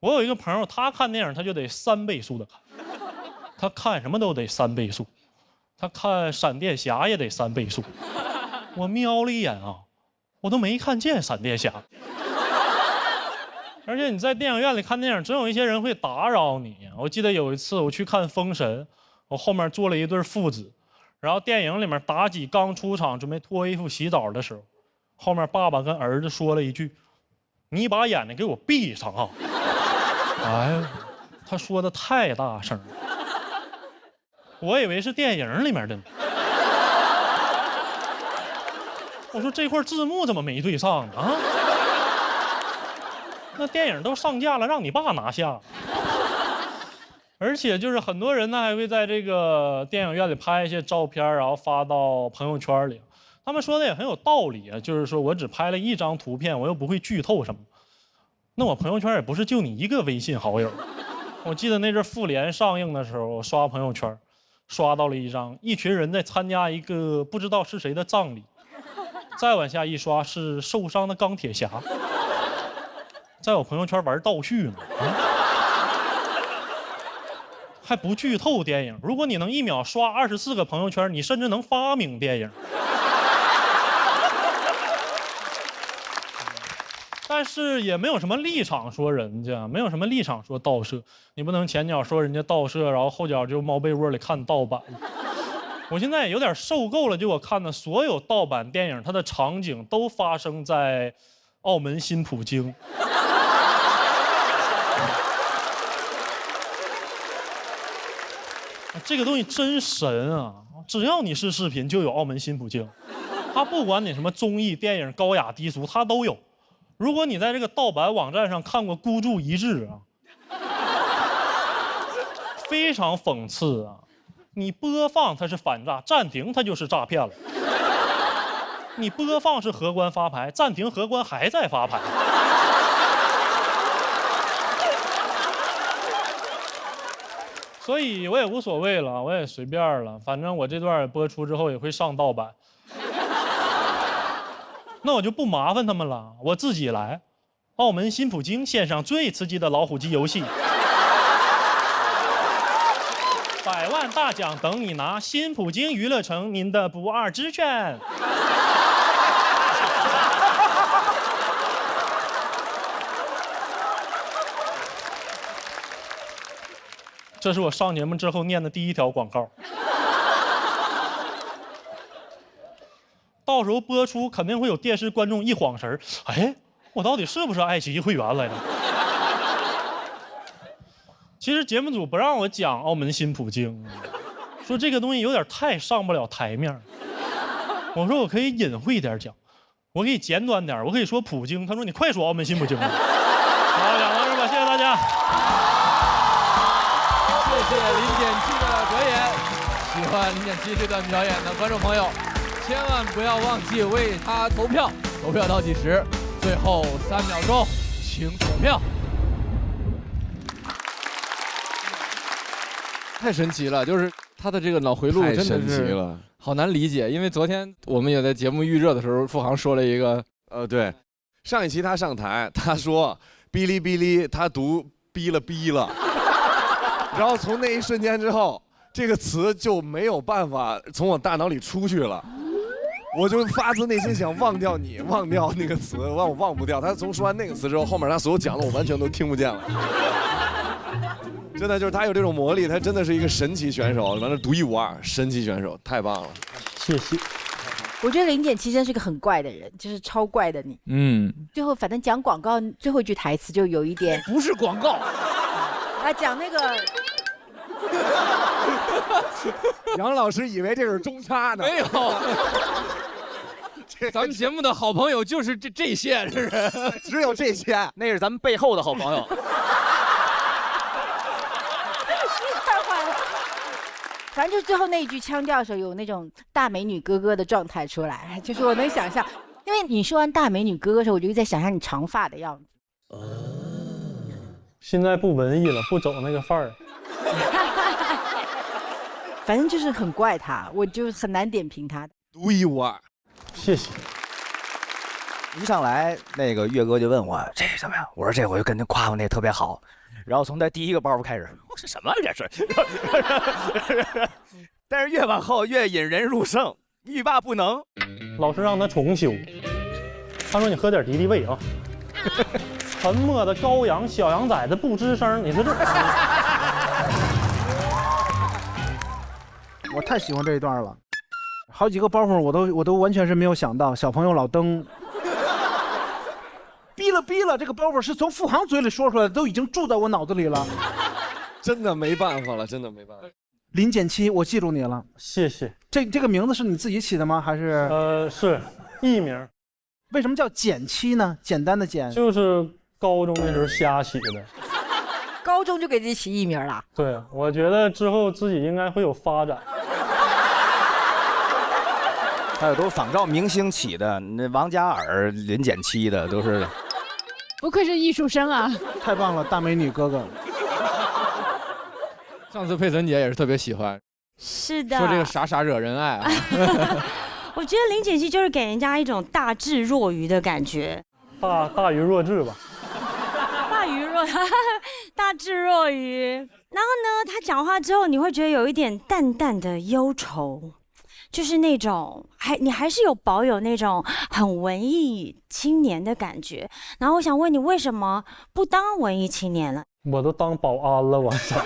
我有一个朋友，他看电影他就得3倍速的看，他看什么都得3倍速，他看闪电侠也得3倍速。我瞄了一眼啊，我都没看见闪电侠。而且你在电影院里看电影，总有一些人会打扰你。我记得有一次我去看《封神》，我后面坐了一对父子，然后电影里面妲己刚出场准备脱衣服洗澡的时候，后面爸爸跟儿子说了一句：“你把眼睛给我闭上啊！”哎呀，他说的太大声了，我以为是电影里面的呢。我说这块字幕怎么没对上呢？啊？那电影都上架了，让你爸拿下。而且就是很多人呢还会在这个电影院里拍一些照片，然后发到朋友圈里。他们说的也很有道理啊，就是说我只拍了1张图片，我又不会剧透什么。那我朋友圈也不是就你一个微信好友。我记得那阵复联上映的时候，我刷朋友圈，刷到了一群人在参加一个不知道是谁的葬礼。再往下一刷是受伤的钢铁侠。在我朋友圈玩倒叙呢，还不剧透电影。如果你能1秒刷24个朋友圈，你甚至能发明电影。但是也没有什么立场说人家，没有什么立场说盗摄。你不能前脚说人家盗摄，然后后脚就猫被窝里看盗版。我现在也有点受够了，就我看的所有盗版电影，它的场景都发生在澳门新葡京。这个东西真神啊！只要你是视频，就有澳门新葡京。它不管你什么综艺、电影、高雅低俗，它都有。如果你在这个盗版网站上看过《孤注一掷》啊，非常讽刺啊！你播放它是反诈，暂停它就是诈骗了。你播放是荷官发牌，暂停荷官还在发牌。所以我也无所谓了，我也随便了，反正我这段播出之后也会上盗版。那我就不麻烦他们了，我自己来。澳门新葡京线上最刺激的老虎机游戏，100万大奖等你拿！新葡京娱乐城，您的不二之选。这是我上节目之后念的第一条广告。到时候播出肯定会有电视观众一晃神儿，哎，我到底是不是爱奇艺会员来着？其实节目组不让我讲澳门新葡京，说这个东西有点太上不了台面。我说我可以隐晦一点讲，我可以简短点，我可以说葡京。他说你快说澳门新葡京吧。好，讲到这吧，谢谢大家。谢谢林简七的表演，喜欢林简七这段表演的观众朋友，千万不要忘记为他投票，投票倒计时，最后3秒钟，请投票。太神奇了，就是他的这个脑回路真的太神奇是了，好难理解。因为昨天我们也在节目预热的时候，付航说了一个，对，上一期他上台，他说哔哩哔哩，他读逼了，然后从那一瞬间之后，这个词就没有办法从我大脑里出去了。我就发自内心想忘掉你，忘掉那个词，我忘不掉。他从说完那个词之后，后面他所有讲的我完全都听不见了。真的就是他有这种魔力，他真的是一个神奇选手，完了独一无二，神奇选手，太棒了。谢谢。我觉得林简七真是个很怪的人，就是超怪的你。最后反正讲广告最后一句台词就有一点不是广告，讲那个。杨老师以为这是中插呢，没有。咱们节目的好朋友就是这些，是不是？只有这些，那是咱们背后的好朋友。太坏了。反正就最后那一句腔调的时候，有那种大美女哥哥的状态出来，就是我能想象。因为你说完大美女哥哥的时候，我就在想象你长发的样子。现在不文艺了，不走那个范儿。反正就是很怪他，我就很难点评他。独一无二。谢谢。一上来那个岳哥就问我这怎么样，我说这回跟他夸我那特别好，然后从他第一个包袱开始，我说什么这是？但是越往后越引人入胜，欲罢不能。老师让他重修，他说你喝点敌敌畏啊。沉默的羔羊，小羊崽子不吱声，你说这。我太喜欢这一段了，好几个包袱我都完全是没有想到。小朋友老登，逼了，这个包袱是从付航嘴里说出来的，都已经住在我脑子里了。真的没办法了，真的没办法。林简七，我记住你了，谢谢。这个名字是你自己起的吗？还是？是艺名。为什么叫简七呢？简单的简。就是高中那时候瞎起的。高中就给自己起艺名了？对，我觉得之后自己应该会有发展。还有都是仿照明星起的，那王嘉尔、林简七的都是。不愧是艺术生啊！太棒了，大美女哥哥。上次佩岑姐也是特别喜欢，是的，说这个傻惹人爱啊。我觉得林简七就是给人家一种大智若愚的感觉，大愚若智吧。大智若愚。然后呢，他讲话之后，你会觉得有一点淡淡的忧愁。就是那种你还是有保有那种很文艺青年的感觉。然后我想问你，为什么不当文艺青年了？我都当保安了，我操！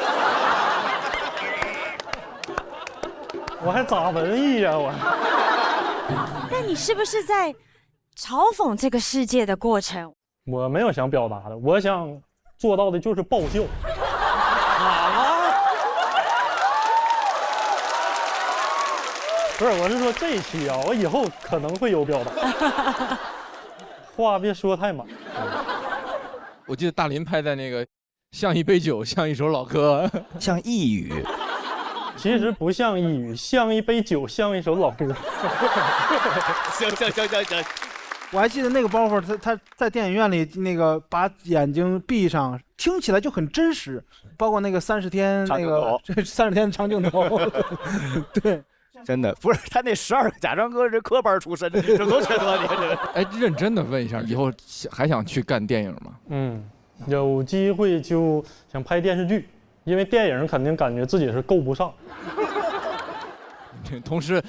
我还咋文艺呀我？那你是不是在嘲讽这个世界的过程？我没有想表达的，我想做到的就是爆笑。不是，我是说这一期啊，我以后可能会有表达，话别说太满。我记得大林拍的那个，像一杯酒，像一首老歌，像一语。其实不像一语，像一杯酒，像一首老歌。行。我还记得那个包袱，他在电影院里那个把眼睛闭上，听起来就很真实。包括那个30天那个30天长镜头，对，真的不是他那12个贾樟柯是科班出身的，这都缺德你这。哎，认真的问一下，以后还想去干电影吗？有机会就想拍电视剧。因为电影肯定感觉自己是够不上，同时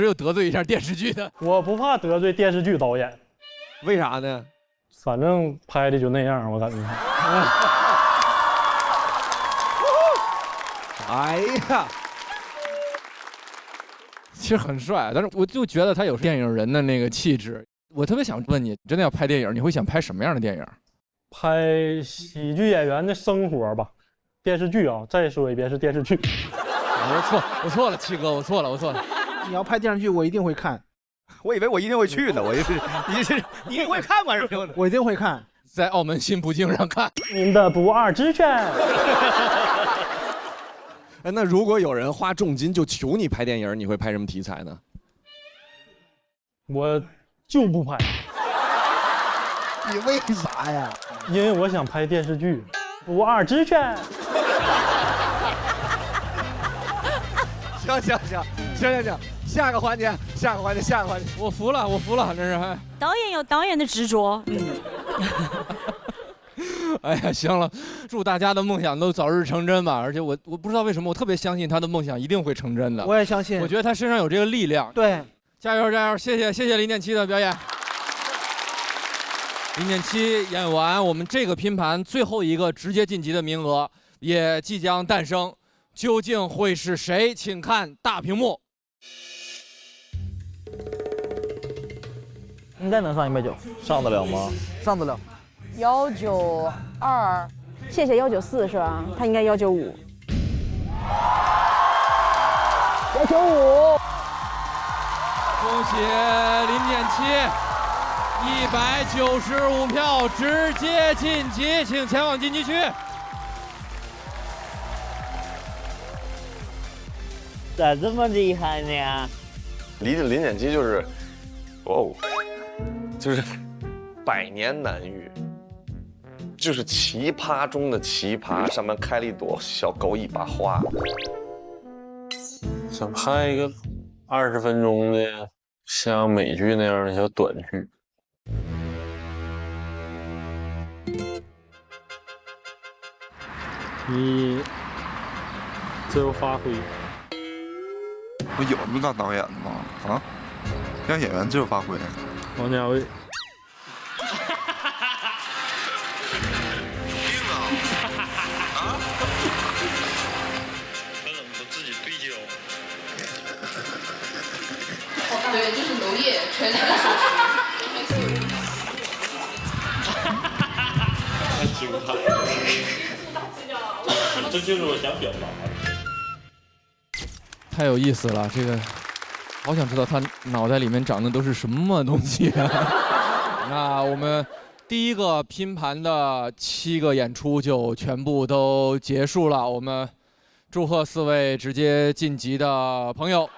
又得罪一下电视剧的。我不怕得罪电视剧导演，为啥呢？反正拍的就那样，我感觉。哎呀，其实很帅，但是我就觉得他有电影人的那个气质。我特别想问你，真的要拍电影，你会想拍什么样的电影？拍喜剧演员的生活吧。电视剧啊，再说一遍是电视剧。我错了，七哥，我错了。你要拍电视剧，我一定会看。我以为我一定会去呢，你会看吗？是不？我一定会看，在澳门新葡京上看。您的不二之选。哎，那如果有人花重金就求你拍电影，你会拍什么题材呢？我就不拍。你为啥呀？因为我想拍电视剧。不二之选。行，下个环节，我服了，真是。导演有导演的执着，哎呀，行了，祝大家的梦想都早日成真吧！而且我不知道为什么，我特别相信他的梦想一定会成真的。我也相信，我觉得他身上有这个力量。对，加油！谢谢林建七的表演。林建七演完，我们这个拼盘最后一个直接晋级的名额也即将诞生，究竟会是谁？请看大屏幕。应该能上1杯酒，上得了吗？上得了。192，谢谢194是吧？他应该195。195。恭喜林建七。195票直接晋级，请前往晋级区。咋这么厉害呢？林建七就是，就是百年难遇，就是奇葩中的奇葩，上面开了一朵小狗尾巴花。想拍一个20分钟的像美剧那样的小短剧。你自由发挥。我有这么当导演的吗？啊，让演员自由发挥。王家卫。有病啊！啊？他怎么不自己对焦？对，就是娄烨全职的手持。太精彩了！这就是我想表达的。太有意思了，这个好想知道他脑袋里面长的都是什么东西啊！那我们第一个拼盘的7个演出就全部都结束了，我们祝贺4位直接晋级的朋友。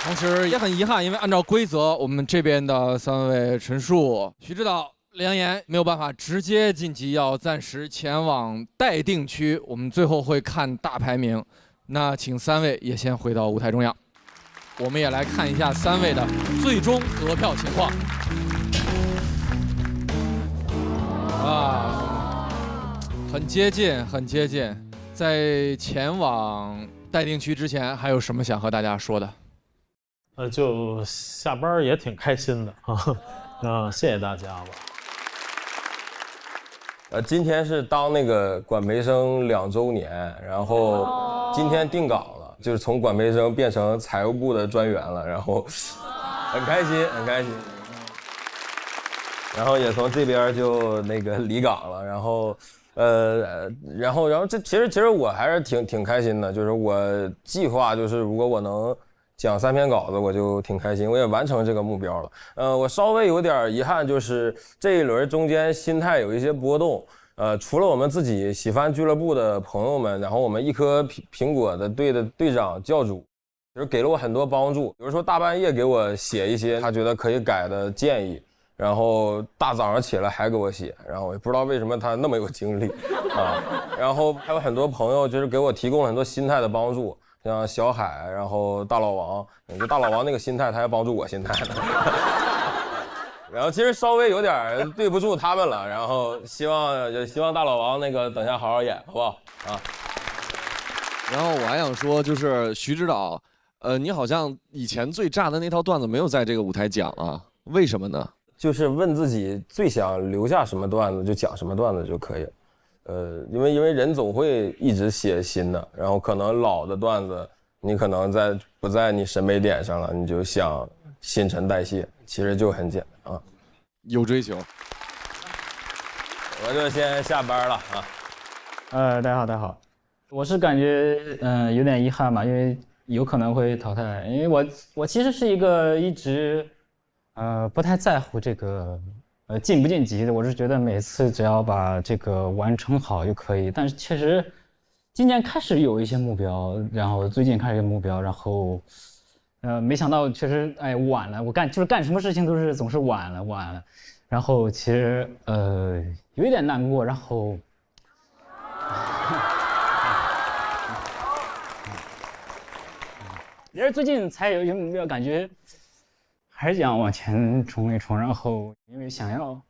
同时也很遗憾，因为按照规则，我们这边的3位陈数、徐指导、梁岩没有办法直接晋级，要暂时前往待定区。我们最后会看大排名。那请3位也先回到舞台中央，我们也来看一下3位的最终得票情况。很接近，在前往待定区之前还有什么想和大家说的？就下班也挺开心的啊，谢谢大家吧。今天是当那个管培生2周年，然后今天定岗了，就是从管培生变成财务部的专员了，然后很开心，很开心。然后也从这边就那个离岗了，然后这其实我还是挺开心的，就是我计划就是如果我能讲3篇稿子，我就挺开心，我也完成这个目标了。我稍微有点遗憾，就是这一轮中间心态有一些波动。除了我们自己喜番俱乐部的朋友们，然后我们一颗苹果的队的队长教主，就是给了我很多帮助。比如说大半夜给我写一些他觉得可以改的建议。然后大早上起来还给我写，然后也不知道为什么他那么有精力啊。然后还有很多朋友就是给我提供了很多心态的帮助，像小海，然后大老王，就大老王那个心态，他还帮助我心态呢。然后其实稍微有点对不住他们了，然后希望大老王那个等下好好演，好不好啊？然后我还想说，就是徐指导，你好像以前最炸的那套段子没有在这个舞台讲啊，为什么呢？就是问自己最想留下什么段子就讲什么段子就可以，因为人总会一直写新的，然后可能老的段子你可能不在你审美点上了，你就想新陈代谢，其实就很简单啊。有追求。我就先下班了啊。大家好，我是感觉有点遗憾吧，因为有可能会淘汰，因为我其实是一个一直。不太在乎这个晋不晋级的，我是觉得每次只要把这个完成好就可以。但是确实今年开始有一些目标，然后最近开始有目标，然后没想到确实晚了，我干什么事情都是总是晚了，然后其实有一点难过，然后也是最近才有一些目标，感觉。还是想往前冲一冲，然后因为想要，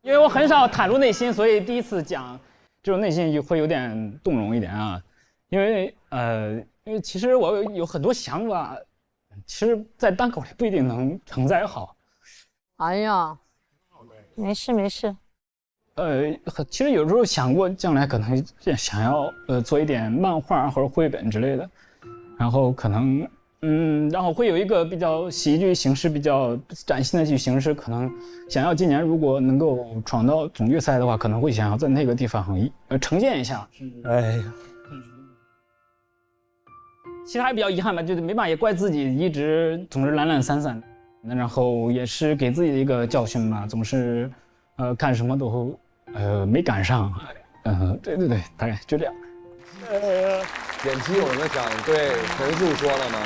因为我很少袒露内心，所以第一次讲这种内心会有点动容一点啊。因为其实我有很多想法，其实在单口里不一定能承载好。哎呀，没事。其实有时候想过将来可能想要做一点漫画或者绘本之类的。然后可能，然后会有一个比较喜剧形式、比较崭新的喜剧形式，可能想要今年如果能够闯到总决赛的话，可能会想要在那个地方呈现一下。哎呀，其实还比较遗憾吧，就是没办法，也怪自己一直总是懒懒散散，然后也是给自己的一个教训吧，总是干什么都没赶上。对，大概就这样。点击有什么想对陈述说的吗？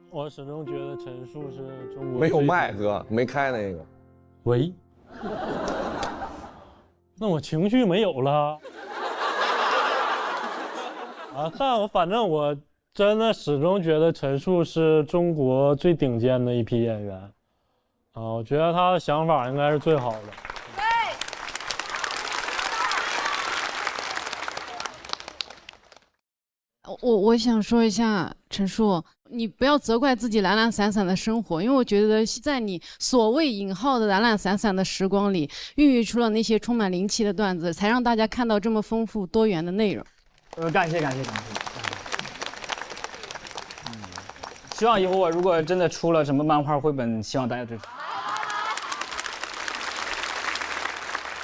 我始终觉得陈述是中国没有麦哥，没开那个。喂，那我情绪没有了啊！但反正我真的始终觉得陈述是中国最顶尖的一批演员啊！我觉得他的想法应该是最好的。我想说一下，陈述，你不要责怪自己懒懒散散的生活，因为我觉得在你所谓引号的懒懒散散的时光里，孕育出了那些充满灵气的段子，才让大家看到这么丰富多元的内容。感谢。希望以后我如果真的出了什么漫画绘本，希望大家支持。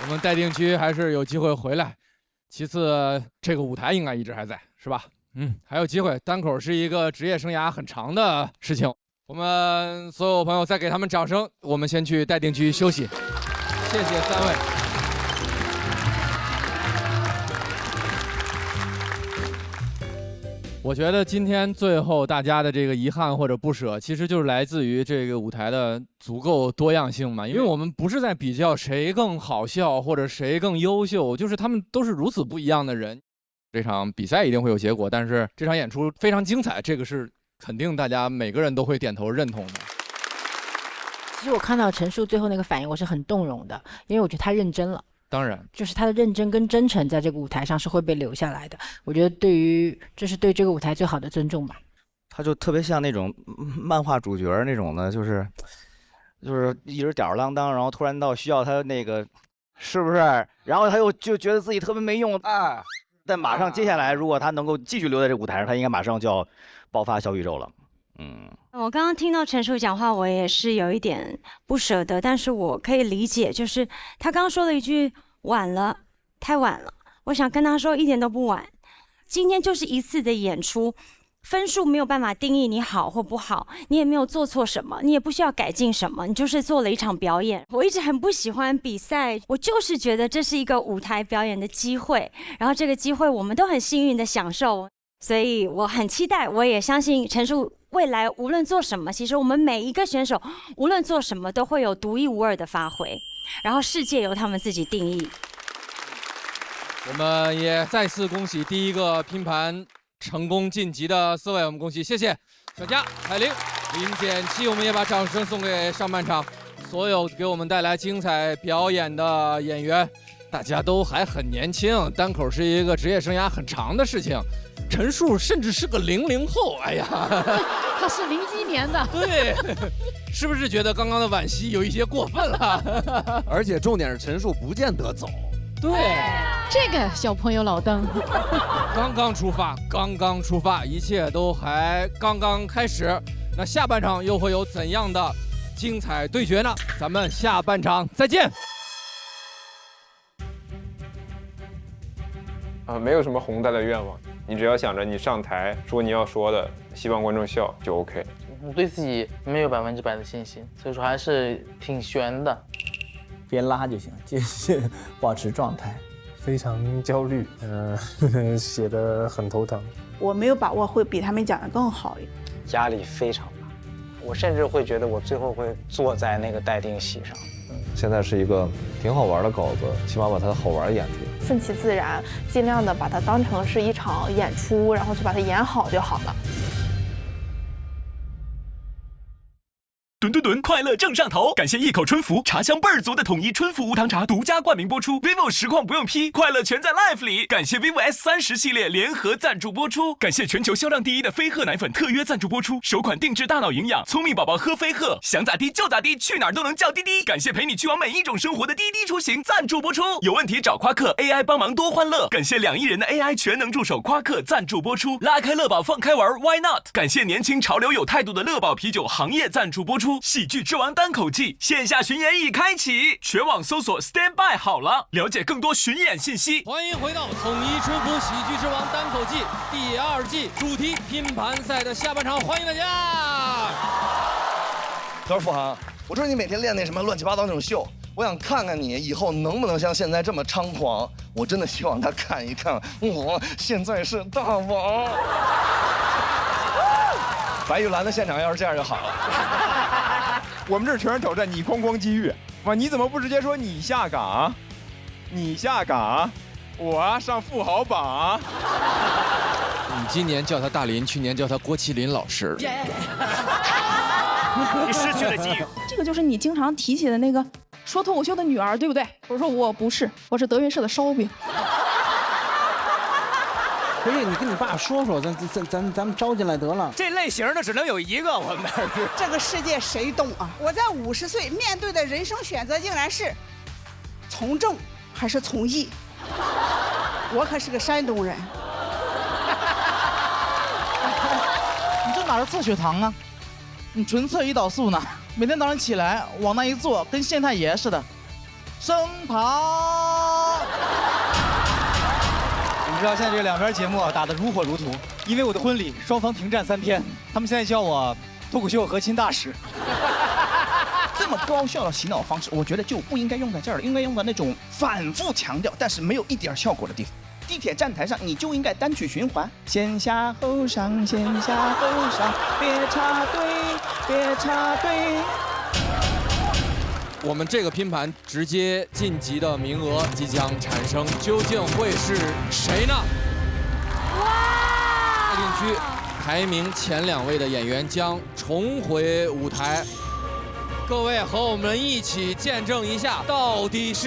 我们待定区还是有机会回来，其次这个舞台应该一直还在，是吧？还有机会。单口是一个职业生涯很长的事情，我们所有朋友再给他们掌声。我们先去待定区休息，谢谢3位。我觉得今天最后大家的这个遗憾或者不舍，其实就是来自于这个舞台的足够多样性嘛。因为我们不是在比较谁更好笑或者谁更优秀，就是他们都是如此不一样的人。这场比赛一定会有结果，但是这场演出非常精彩，这个是肯定大家每个人都会点头认同的。其实我看到陈述最后那个反应，我是很动容的，因为我觉得他认真了。当然，就是他的认真跟真诚在这个舞台上是会被留下来的。我觉得这是对这个舞台最好的尊重吧。他就特别像那种漫画主角那种的，就是一直吊儿郎当，然后突然到需要他那个，是不是？然后他又就觉得自己特别没用啊。但马上接下来，如果他能够继续留在这个舞台上，他应该马上就要爆发小宇宙了。我刚刚听到陈叔讲话，我也是有一点不舍得，但是我可以理解，就是他刚刚说了一句晚了，太晚了。我想跟他说一点都不晚，今天就是一次的演出，分数没有办法定义你好或不好，你也没有做错什么，你也不需要改进什么，你就是做了一场表演。我一直很不喜欢比赛，我就是觉得这是一个舞台表演的机会，然后这个机会我们都很幸运的享受，所以我很期待，我也相信陈叔未来无论做什么，其实我们每一个选手无论做什么都会有独一无二的发挥，然后世界由他们自己定义。我们也再次恭喜第一个拼盘成功晋级的4位，我们恭喜，谢谢小佳、彩玲、林简七，我们也把掌声送给上半场所有给我们带来精彩表演的演员。大家都还很年轻，单口是一个职业生涯很长的事情。陈数甚至是个00后，哎呀，他是01年的，对，是不是觉得刚刚的惋惜有一些过分了？而且重点是陈数不见得走。对，这个小朋友老登，刚刚出发，一切都还刚刚开始。那下半场又会有怎样的精彩对决呢？咱们下半场再见。没有什么宏大的愿望，你只要想着你上台说你要说的，希望观众笑就 OK。我对自己没有100%的信心，所以说还是挺悬的。别拉就行，就是保持状态。非常焦虑，写得很头疼。我没有把握会比他们讲得更好。压力非常大，我甚至会觉得我最后会坐在那个待定席上。现在是一个挺好玩的稿子，起码把它好玩演出。顺其自然，尽量的把它当成是一场演出，然后去把它演好就好了。吨吨吨，快乐正上头！感谢一口春福，茶香倍儿足的统一春福无糖茶独家冠名播出。vivo 实况不用 P， 快乐全在 Life 里。感谢 vivo S30系列联合赞助播出。感谢全球销量第1的飞鹤奶粉特约赞助播出。首款定制大脑营养，聪明宝宝喝飞鹤，想咋地就咋地，去哪儿都能叫滴滴。感谢陪你去往每一种生活的滴滴出行赞助播出。有问题找夸克 AI 帮忙多欢乐。感谢2亿人的 AI 全能助手夸克赞助播出。拉开乐宝放开玩 Why Not？ 感谢年轻潮流有态度的乐宝啤酒行业赞助播出。喜剧之王单口季线下巡演已开启，全网搜索 Stand By 好了，了解更多巡演信息。欢迎回到统一春福喜剧之王单口季第2季主题拼盘赛的下半场，欢迎大家。何富航，我知道你每天练那什么乱七八糟那种秀，我想看看你以后能不能像现在这么猖狂。我真的希望他看一看，我现在是大王。白玉兰的现场要是这样就好了。我们这全是挑战，你哐哐机遇，哇！你怎么不直接说你下岗？你下岗，我上富豪榜。你今年叫他大林，去年叫他郭麒麟老师。你失去了机遇。这个就是你经常提起的那个说脱口秀的女儿，对不对？我说我不是，我是德云社的烧饼。不是，你跟你爸说说，咱们招进来得了。这类型的只能有一个，我们那是。这个世界谁懂啊？我在50岁面对的人生选择竟然是从政还是从艺？我可是个山东人。你这哪是测血糖啊？你纯测胰岛素呢？每天早上起来往那一坐，跟县太爷似的，升堂。你知道现在这2边节目打得如火如荼，因为我的婚礼双方停战3天，他们现在叫我脱口秀和亲大使。这么高效的洗脑方式，我觉得就不应该用在这儿了，应该用在那种反复强调但是没有一点效果的地方。地铁站台上你就应该单曲循环，先下后上，先下后上，别插队，别插队。我们这个拼盘直接晋级的名额即将产生，究竟会是谁呢？特定区排名前2位的演员将重回舞台，各位和我们一起见证一下，到底是谁？